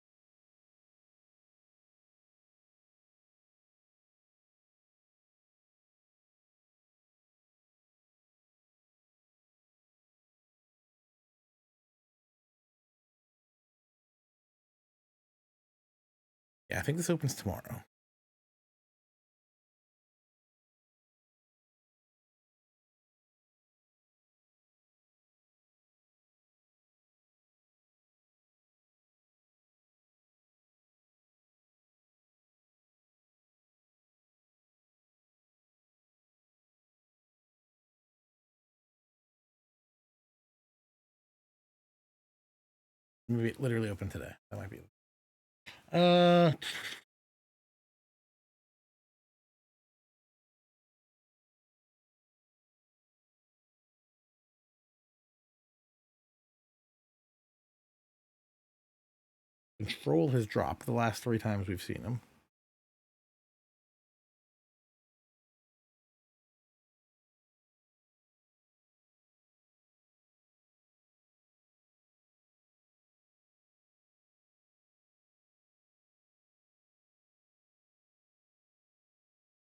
Yeah, I think this opens tomorrow. Maybe it literally opened today. That might be. Uh, Control has dropped the last 3 times we've seen him.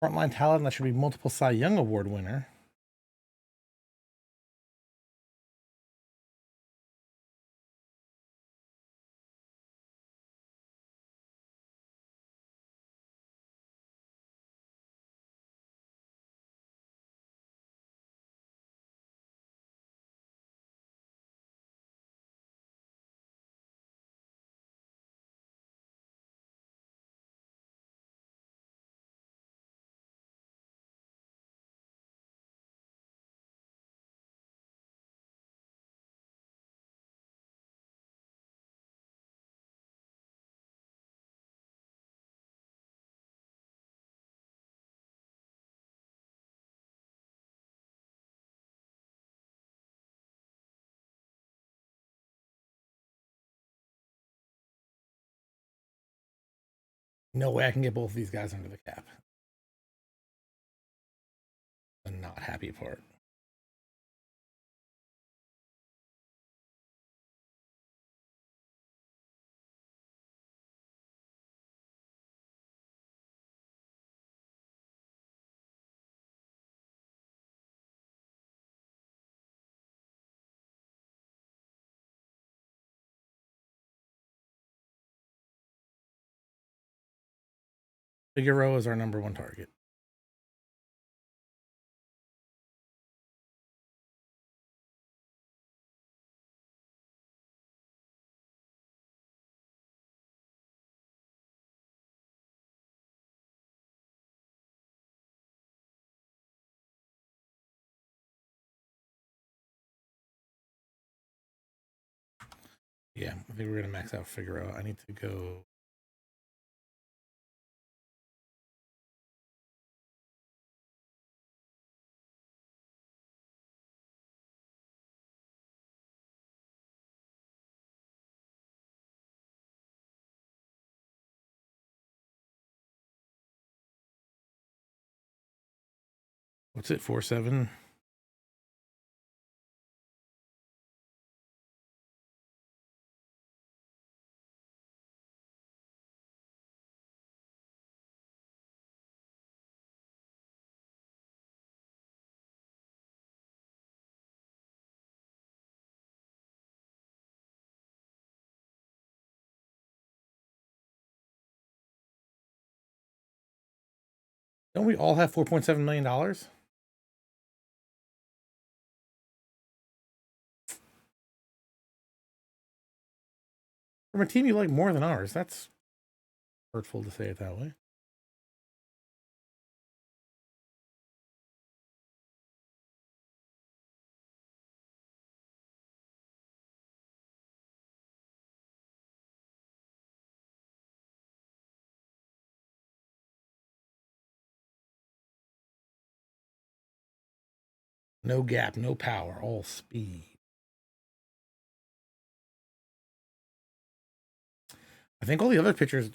Frontline talent that should be multiple Cy Young Award winner. No way I can get both of these guys under the cap. The not happy part. Figueroa is our number one target. Yeah, I think we're gonna max out Figueroa. I need to go. What's it? 4-7. Don't we all have $4.7 million? From a team you like more than ours. That's hurtful to say it that way. No gap, no power, all speed. I think all the other pitchers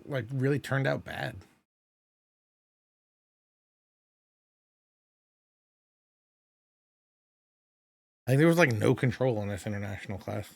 like really turned out bad. I think there was like no control on this international class.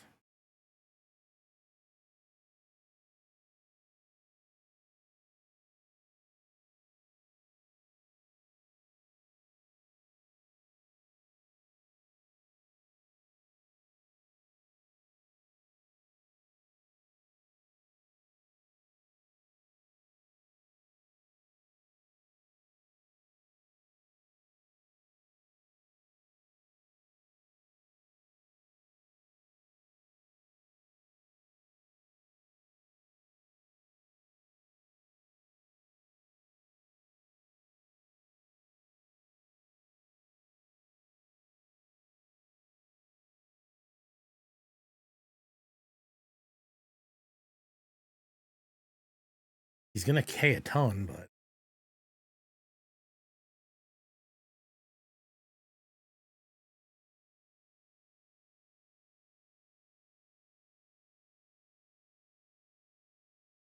He's gonna K a ton, but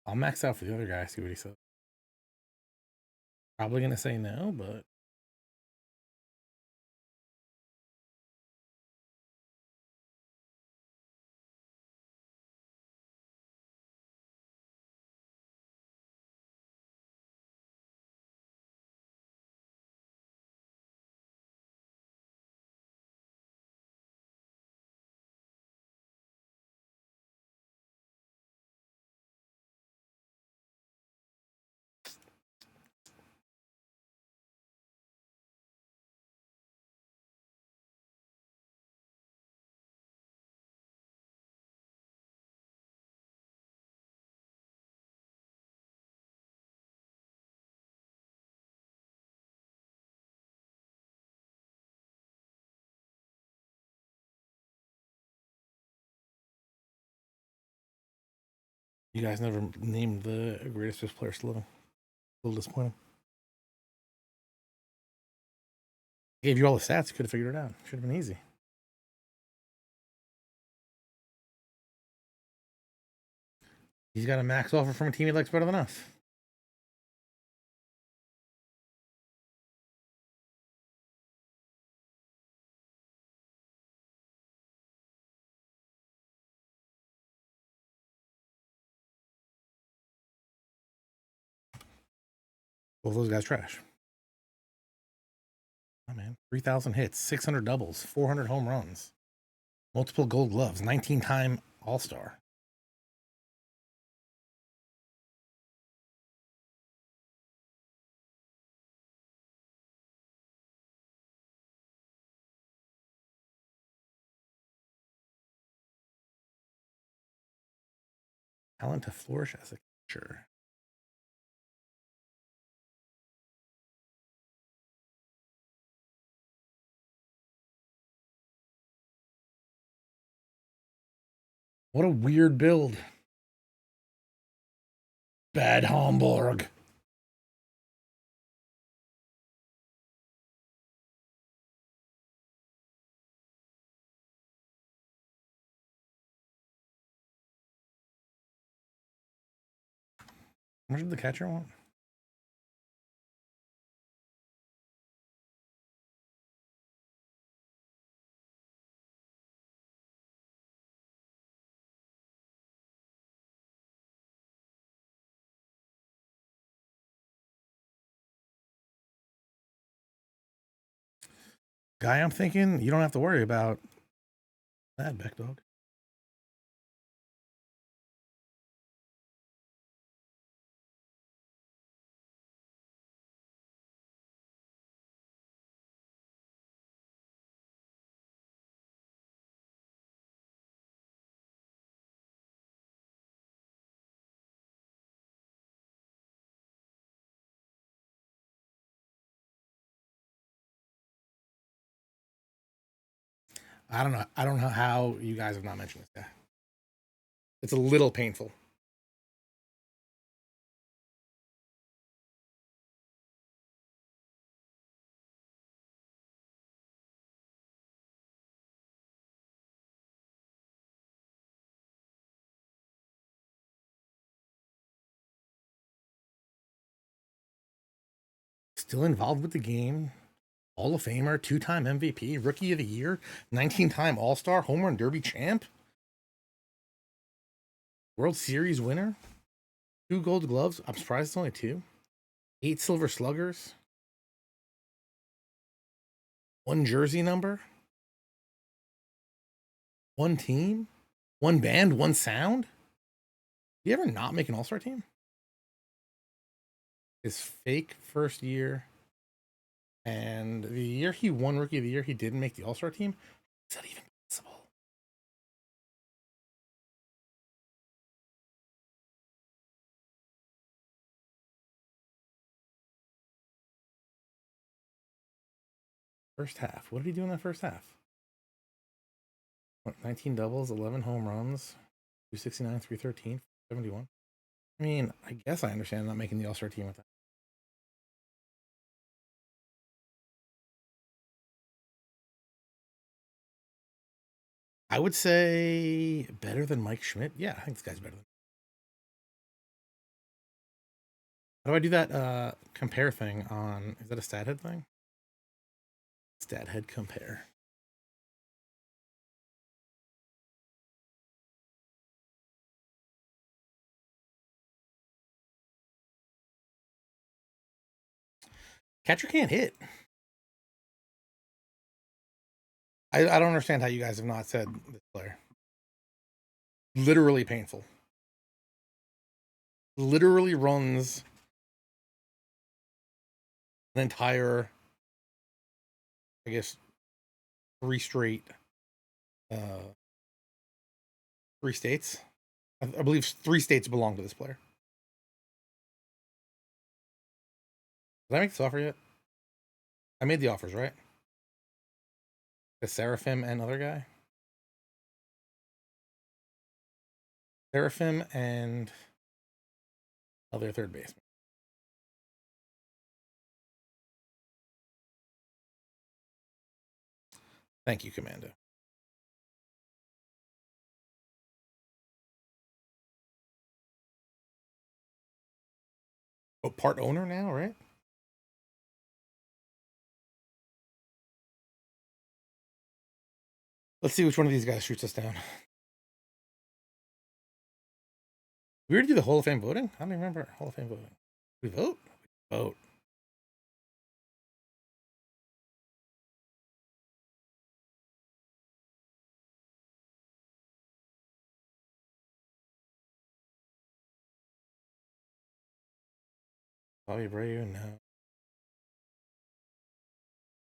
I'll max out for the other guy, see what he says. Probably gonna say no, but you guys never named the greatest fifth player still. A little disappointing. Gave you all the stats, could have figured it out. Should have been easy. He's got a max offer from a team he likes better than us. Both those guys trash. Oh man, 3,000 hits, 600 doubles, 400 home runs, multiple Gold Gloves, 19-time All-Star. Talent to flourish as a catcher. What a weird build. Bad Homburg. How much did the catcher want? Guy I'm thinking, you don't have to worry about that, Beck Dog. I don't know. I don't know how you guys have not mentioned this guy. It's a little painful. Still involved with the game. Hall of Famer, two-time MVP, Rookie of the Year, 19-time All-Star, Home Run Derby champ, World Series winner, 2 Gold Gloves. I'm surprised it's only 2. 8 Silver Sluggers, 1 jersey number, 1 team, 1 band, 1 sound. Do you ever not make an All-Star team? His fake first year, and the year he won Rookie of the Year, he didn't make the All-Star team. Is that even possible? First half. What did he do in that first half? 19 doubles, 11 home runs, 269, 313, 71. I mean, I guess I understand not making the All-Star team with that. I would say better than Mike Schmidt. Yeah, I think this guy's better than. How do I do that compare thing on, is that a stat head thing? Stat head compare. Catcher can't hit. I don't understand how you guys have not said this player. Literally painful. Literally runs an entire, I guess, 3 straight, uh, 3 states. I believe 3 states belong to this player. Did I make this offer yet? I made the offers, right? The Seraphim and other guy? Seraphim and other third baseman. Thank you, Commando. Oh, part owner now, right? Let's see which one of these guys shoots us down. We already do the Hall of Fame voting? I don't even remember Hall of Fame voting. We vote? We vote. Bobby Abreu, no.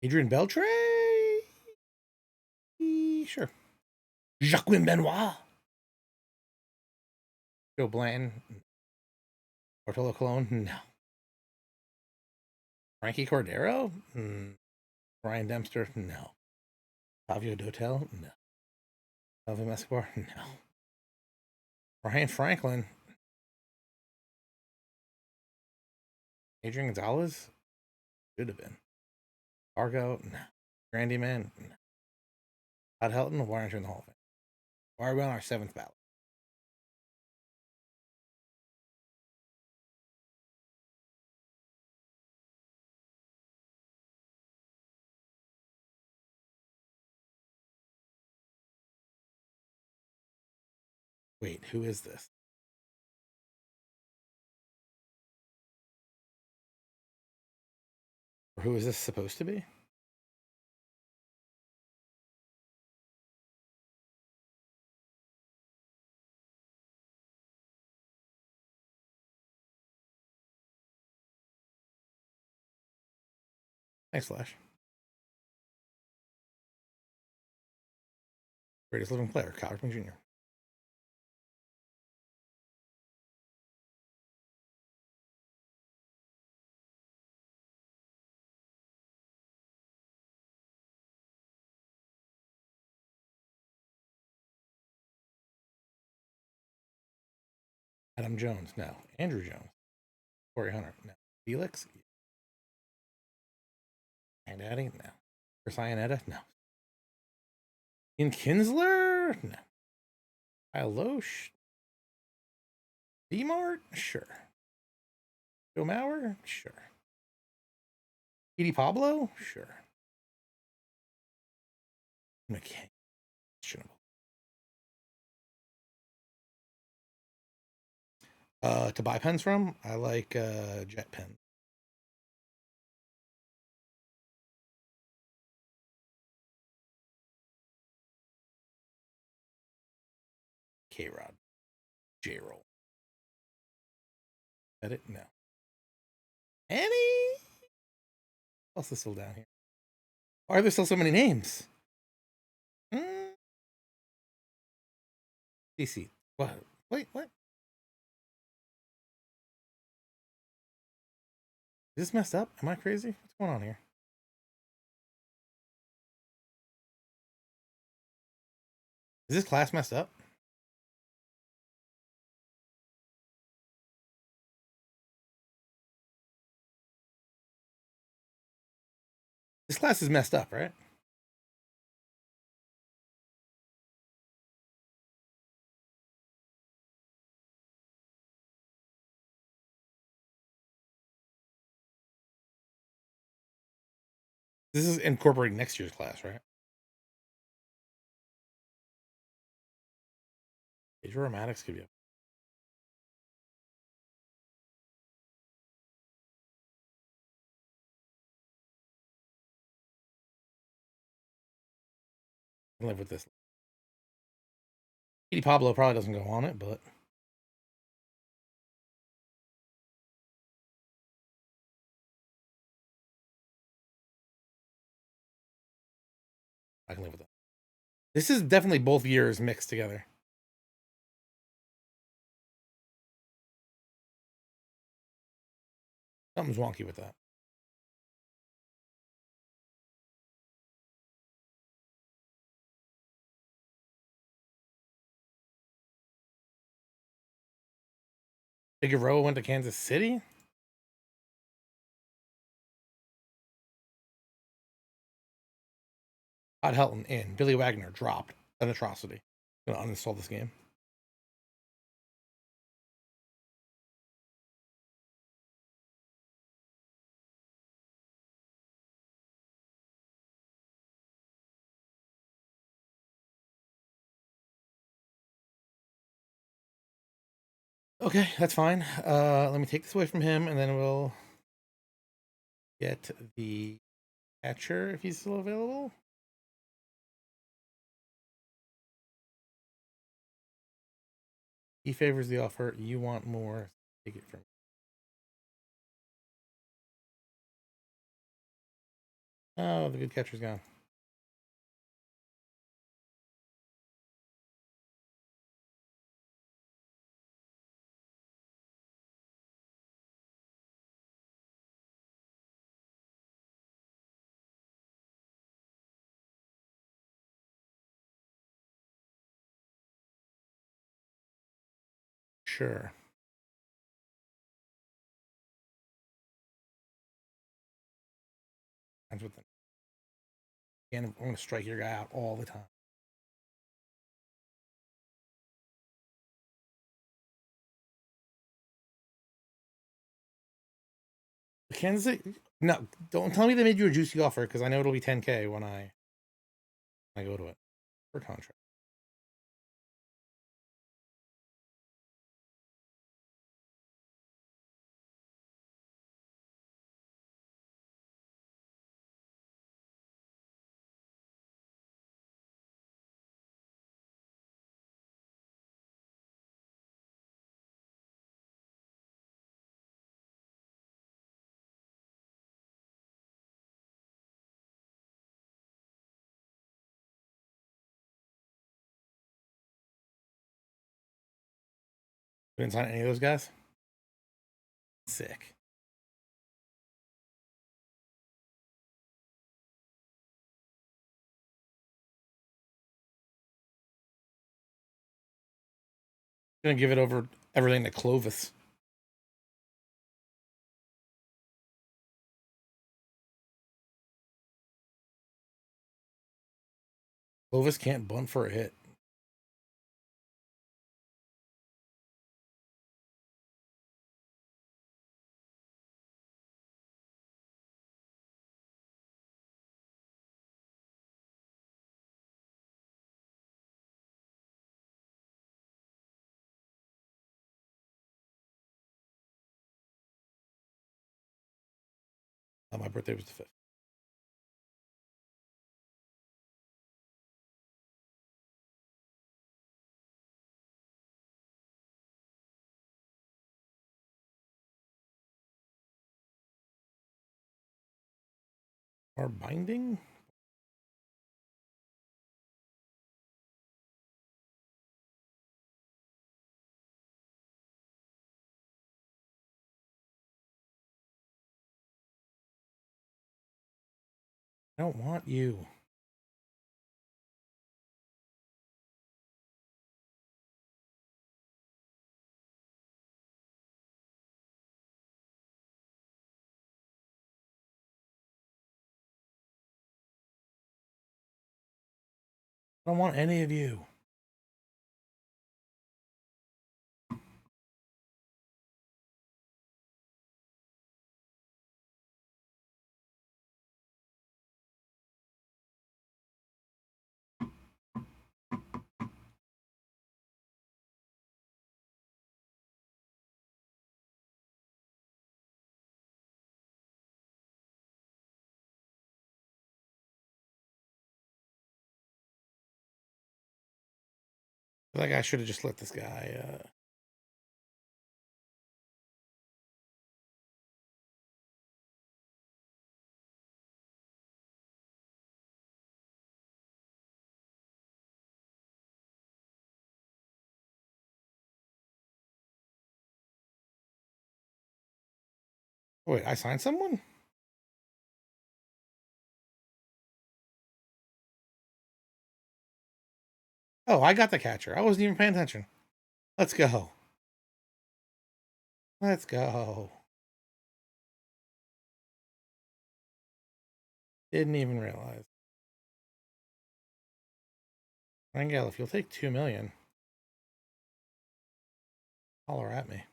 Adrian Beltre? Sure. Jacqueline Benoit? Joe Blanton? Bartolo Colon? No. Frankie Cordero? Ryan Dempster? No. Fabio Dotel? No. Elvin Escobar? No. Ryan Franklin? Adrian Gonzalez? Should have been. Argo? No. Randy Man? No. Todd Helton? Why aren't you in the Hall of Fame? Why are we on our 7th ballot? Wait, who is this? Or who is this supposed to be? Thanks, Flash. Greatest living player, Cal Ripken Jr. Adam Jones, no. Andrew Jones. Corey Hunter, no. Felix? And Daddy, no. Chris Iannetta, no. Ian Kinsler, no. Kyle Loesch, D-Mart, sure. Joe Mauer, sure. Petey Pablo, sure. McKay, questionable. To buy pens from, I like Jet Pen. K-Rod. J-Roll. Edit? No. Any? What else is still down here? Why are there still so many names? DC. What? Wait, what? Is this messed up? Am I crazy? What's going on here? Is this class messed up? This class is messed up, right? This is incorporating next year's class, right? Age aromatics could be up. I can live with this. Petey Pablo probably doesn't go on it, but I can live with it. This is definitely both years mixed together. Something's wonky with that. Figueroa went to Kansas City. Todd Helton in. Billy Wagner dropped. An atrocity. I'm gonna uninstall this game. Okay, that's fine. Let me take this away from him, and then we'll get the catcher if he's still available. He favors the offer. You want more? Take it from me. Oh, the good catcher's gone. Sure. That's with them. Again, I'm going to strike your guy out all the time. Kansas City? No, don't tell me they made you a juicy offer because I know it'll be 10K when I go to it for contract. Didn't sign any of those guys. Sick. Gonna give it over everything to Clovis. Clovis can't bunt for a hit. My birthday was the 5th. Or binding? I don't want you. I don't want any of you. Like I should have just let this guy. Wait, I signed someone? Oh, I got the catcher. I wasn't even paying attention. Let's go. Let's go. Didn't even realize. Rangel, if you'll take 2 million, holler at me.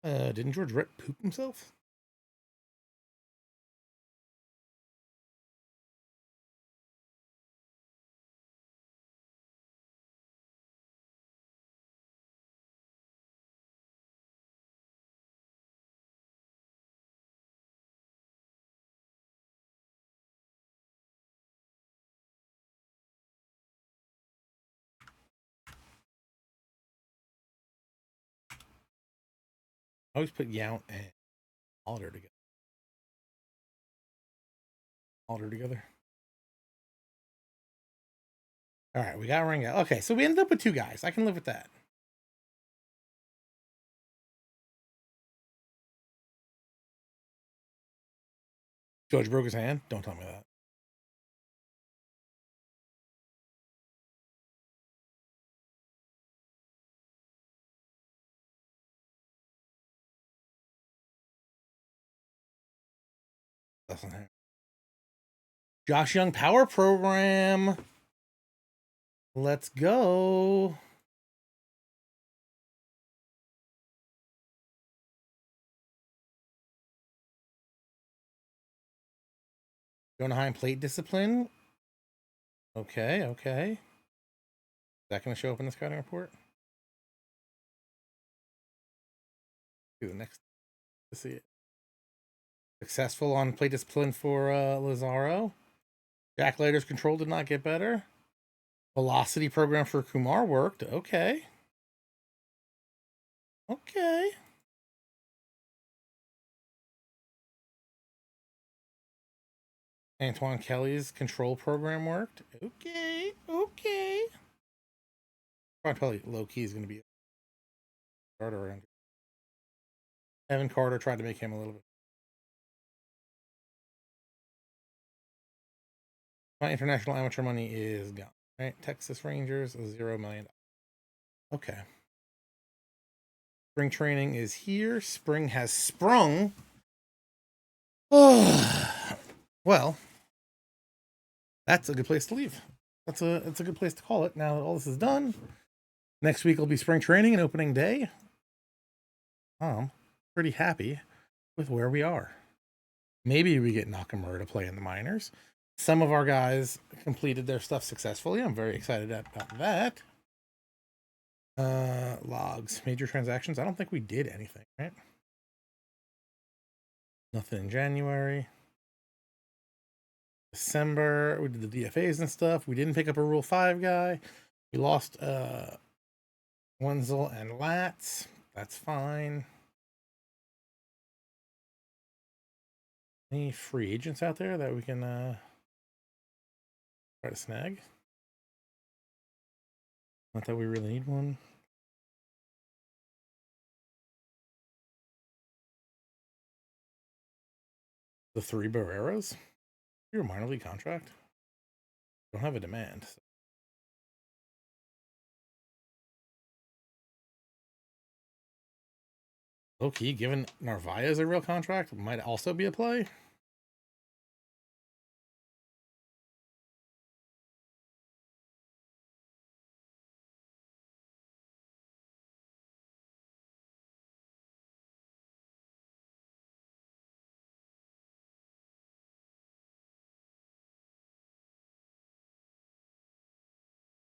Didn't George Brett poop himself? I always put Yount and Alder together. Alder together. All right, we got Rangel. Okay, so we ended up with 2 guys. I can live with that. George broke his hand? Don't tell me that. Doesn't happen. Josh Young Power Program. Let's go. Jonah Heim plate discipline. Okay, okay. Is that going to show up in the scouting report? Do the next to see it. Successful on plate discipline for Lazaro. Jack Leiter's control did not get better. Velocity program for Kumar worked. Okay. Okay. Antoine Kelly's control program worked. Okay. Okay. Probably low key is going to be a starter around here. Evan Carter tried to make him a little bit. My international amateur money is gone. Right, Texas Rangers, $0 million. Okay. Spring training is here. Spring has sprung. Well, that's a good place to leave. That's a good place to call it. Now that all this is done, next week will be spring training and opening day. I'm pretty happy with where we are. Maybe we get Nakamura to play in the minors. Some of our guys completed their stuff successfully. I'm very excited about that. Logs, major transactions. I don't think we did anything, right? Nothing in January. December, we did the DFAs and stuff. We didn't pick up a Rule 5 guy. We lost Wenzel and Latz. That's fine. Any free agents out there that we can try to snag? Not that we really need one. The 3 Barreras? You're a minor league contract. Don't have a demand. So. Low key, given Narvaez a real contract, might also be a play.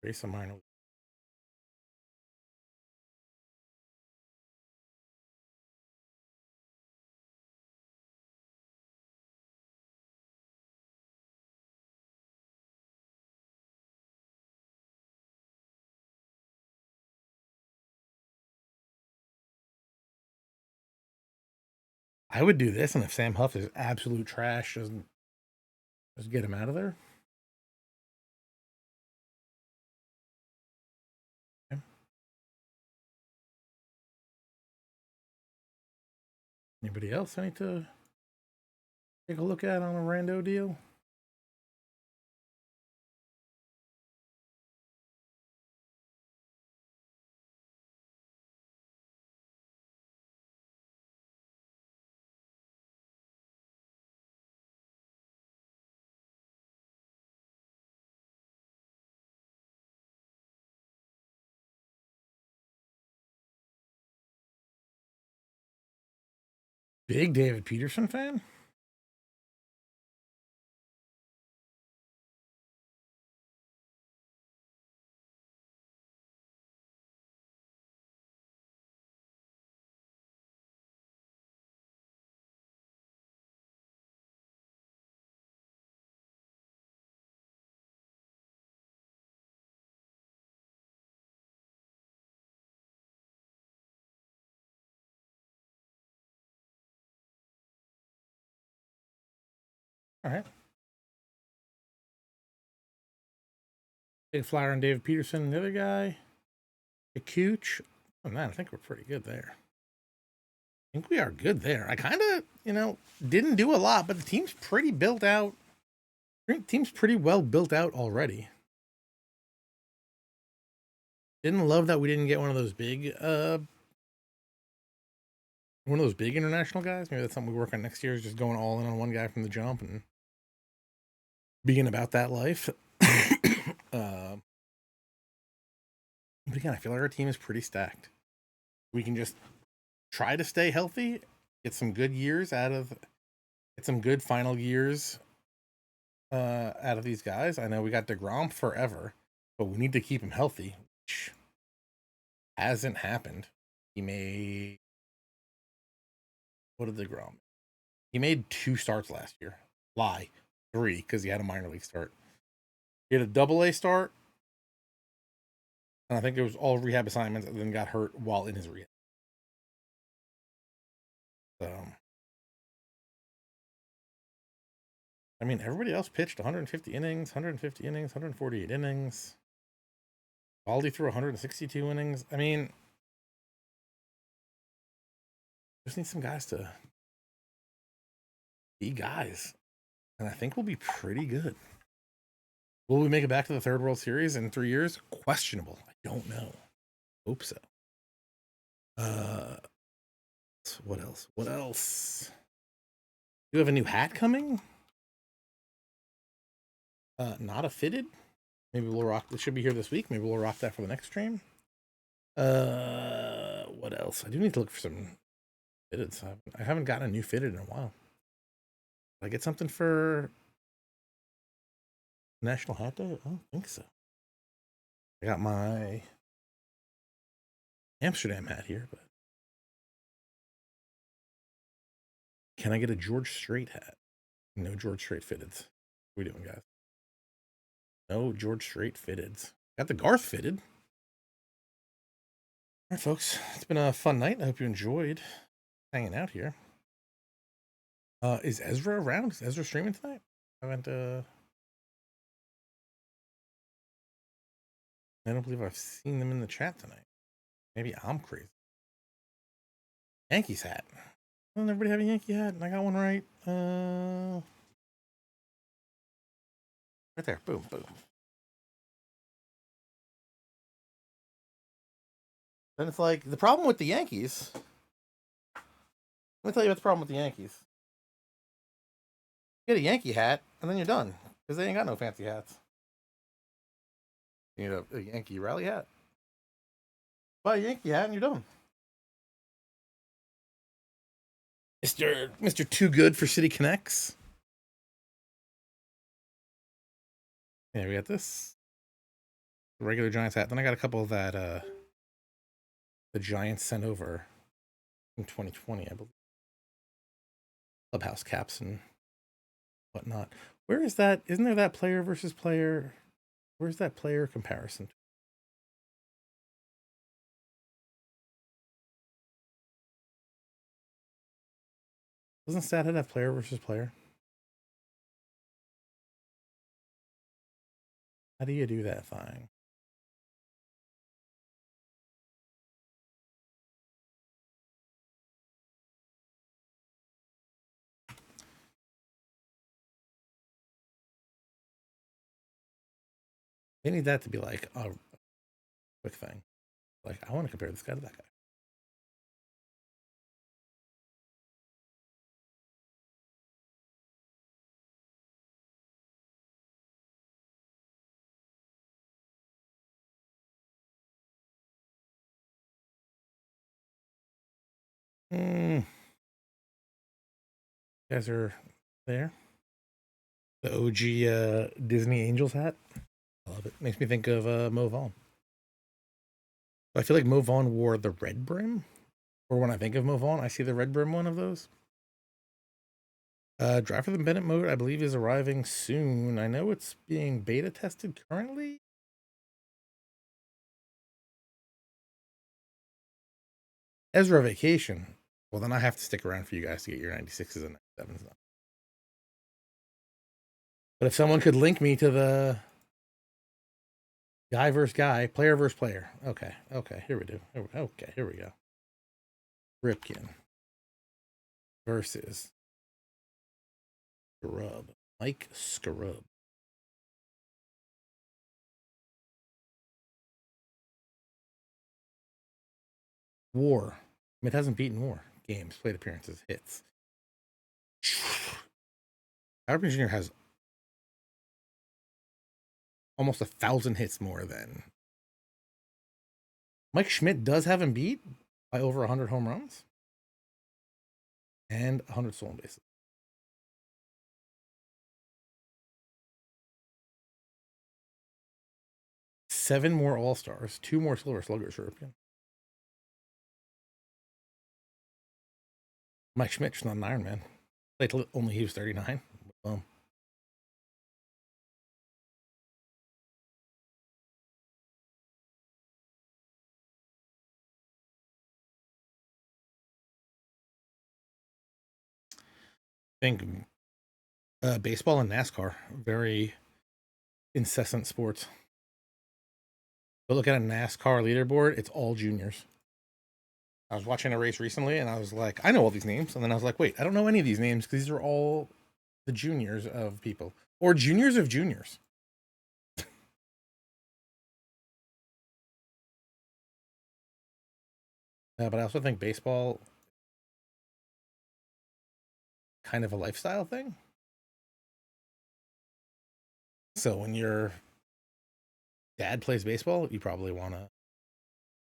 Race a minor league. I would do this, and if Sam Huff is absolute trash, just get him out of there. Okay. Anybody else I need to take a look at on a rando deal? Big David Peterson fan? All right. Big flyer on David Peterson. The other guy, the Cooch. Oh, man, I think we're pretty good there. I think we are good there. I kind of, didn't do a lot, but the team's pretty built out. Team's pretty well built out already. Didn't love that we didn't get one of those big international guys. Maybe that's something we work on next year, is just going all in on one guy from the jump and being about that life. But again, I feel like our team is pretty stacked. We can just try to stay healthy, get some good years get some good final years out of these guys. I know we got DeGrom forever, but we need to keep him healthy, which hasn't happened. What did DeGrom? He made 2 starts last year. 3, because he had a minor league start. He had a AA start, and I think it was all rehab assignments, and then got hurt while in his rehab. So, I mean, everybody else pitched 150 innings, 148 innings. Baldy threw 162 innings. I mean, just need some guys to be guys, and I think we'll be pretty good. Will we make it back to the third World Series in 3 years? Questionable. I don't know. Hope so. What else? What else? Do you have a new hat coming? Not a fitted. Maybe we'll rock. It should be here this week. Maybe we'll rock that for the next stream. What else? I do need to look for some fitted. So I haven't gotten a new fitted in a while. Did I get something for National Hat Day? I don't think so. I got my Amsterdam hat here, but can I get a George Strait hat? No George Strait fitteds. What are we doing, guys? No George Strait fitteds. Got the Garth fitted. All right, folks. It's been a fun night. I hope you enjoyed hanging out here. Is Ezra around? Is Ezra streaming tonight? I don't believe I've seen them in the chat tonight. Maybe I'm crazy. Yankees hat. Doesn't everybody have a Yankee hat? And I got one right. Right there. Boom, boom. Then it's like the problem with the Yankees. Let me tell you what the problem with the Yankees. Get a Yankee hat, and then you're done. Because they ain't got no fancy hats. You need a Yankee rally hat. Buy a Yankee hat, and you're done. Mr. Too Good for City Connects. Yeah, we got this. Regular Giants hat. Then I got a couple that the Giants sent over in 2020, I believe. Clubhouse caps and whatnot. Where is that? Isn't there that player versus player? Where's that player comparison? Doesn't Stathead have player versus player? How do you do that thing? They need that to be like a quick thing. Like, I want to compare this guy to that guy. You guys are there. The OG Disney Angels hat. I love it. Makes me think of Mo Vaughn. I feel like Mo Vaughn wore the red brim. Or when I think of Mo Vaughn, I see the red brim one of those. Drive for the Bennett mode, I believe, is arriving soon. I know it's being beta tested currently. Ezra vacation. Well, then I have to stick around for you guys to get your 96s and 97s. But if someone could link me to the guy versus guy, player versus player. Okay, here we do. Okay, here we go. Ripken versus Scrub. Mike Scrub. War. It hasn't beaten War. Games, plate appearances, hits. Howard Jr. has almost 1,000 hits more than Mike Schmidt does have him beat by over 100 home runs and 100 stolen bases. Seven more All-Stars, 2 more Silver Sluggers for Ripken. Mike Schmidt's not an Iron Man. Like, only he was 39. I think baseball and NASCAR, very incessant sports. But look at a NASCAR leaderboard, it's all juniors. I was watching a race recently and I was like, I know all these names. And then I was like, wait, I don't know any of these names because these are all the juniors of people or juniors of juniors. But I also think baseball kind of a lifestyle thing. So when your dad plays baseball, you probably want to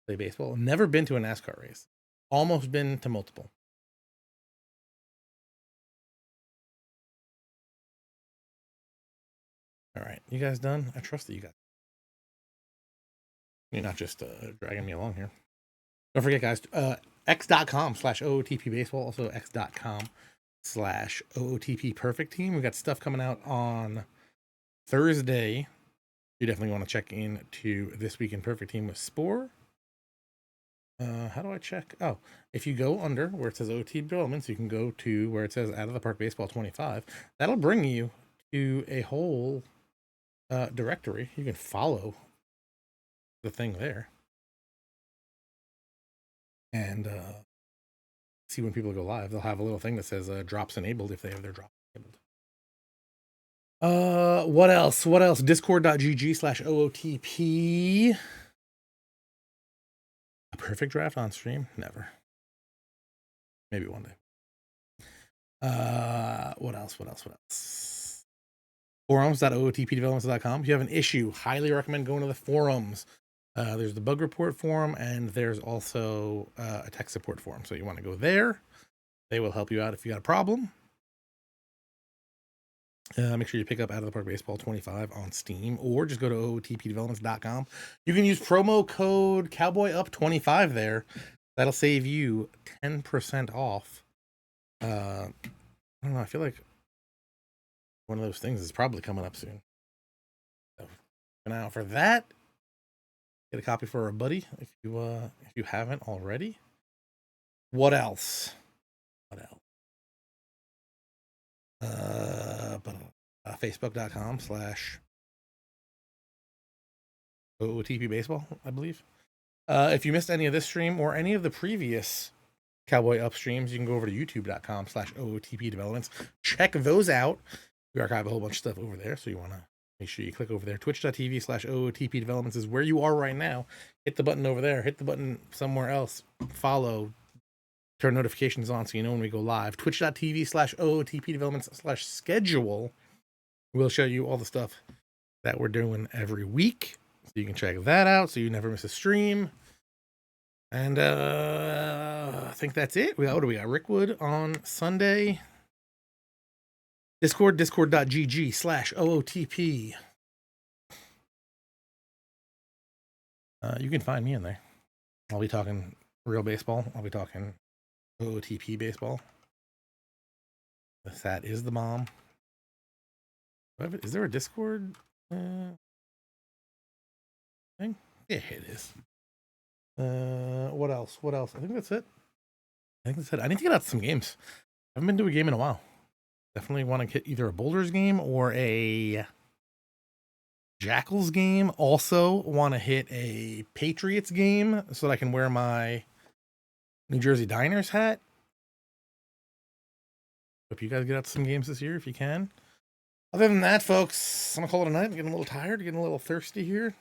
play baseball. Never been to a NASCAR race. Almost been to multiple. All right, you guys done? I trust that you guys. You're not just dragging me along here. Don't forget, guys, x.com/OOTP baseball, also x.com/OOTP perfect team. We got stuff coming out on Thursday. You definitely want to check in to This Week in Perfect Team with Spore. How do I check? Oh, if you go under where it says OT developments, you can go to where it says Out of the Park Baseball 25. That'll bring you to a whole directory. You can follow the thing there and see when people go live. They'll have a little thing that says drops enabled if they have their drops enabled. What else? Discord.gg/OOTP. A perfect draft on stream? Never. Maybe one day. What else? Forums.ootpdevelopments.com. If you have an issue, highly recommend going to the forums. There's the bug report forum, and there's also a tech support forum. So you want to go there. They will help you out if you got a problem. Make sure you pick up Out of the Park Baseball 25 on Steam, or just go to ootpdevelopments.com. You can use promo code CowboyUp25 there. That'll save you 10% off. I don't know. I feel like one of those things is probably coming up soon. So, now for that, get a copy for a buddy if you haven't already. What else? Facebook.com/OOTP baseball, I believe. If you missed any of this stream or any of the previous Cowboy Up streams, you can go over to youtube.com/OOTP developments. Check those out. We archive a whole bunch of stuff over there, so you want to make sure you click over there. Twitch.tv/OOTP developments is where you are right now. Hit the button over there. Hit the button somewhere else. Follow. Turn notifications on so you know when we go live. Twitch.tv/OOTP developments/schedule will show you all the stuff that we're doing every week. So you can check that out so you never miss a stream. And I think that's it. What do we got? Rickwood on Sunday. Discord.gg/OOTP. You can find me in there. I'll be talking real baseball. I'll be talking OOTP baseball. That is the bomb. Is there a Discord thing? Yeah, it is. What else? I think that's it. I need to get out some games. I haven't been to a game in a while. Definitely want to get either a Boulders game or a Jackals game. Also want to hit a Patriots game so that I can wear my New Jersey Diners hat. Hope you guys get out some games this year if you can. Other than that, folks, I'm gonna call it a night. I'm getting a little tired, getting a little thirsty here.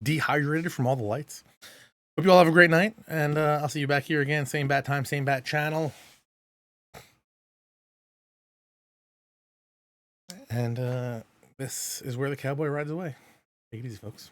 Dehydrated from all the lights. Hope you all have a great night, and I'll see you back here again. Same bat time, same bat channel. And this is where the Cowboy rides away. Take it easy, folks.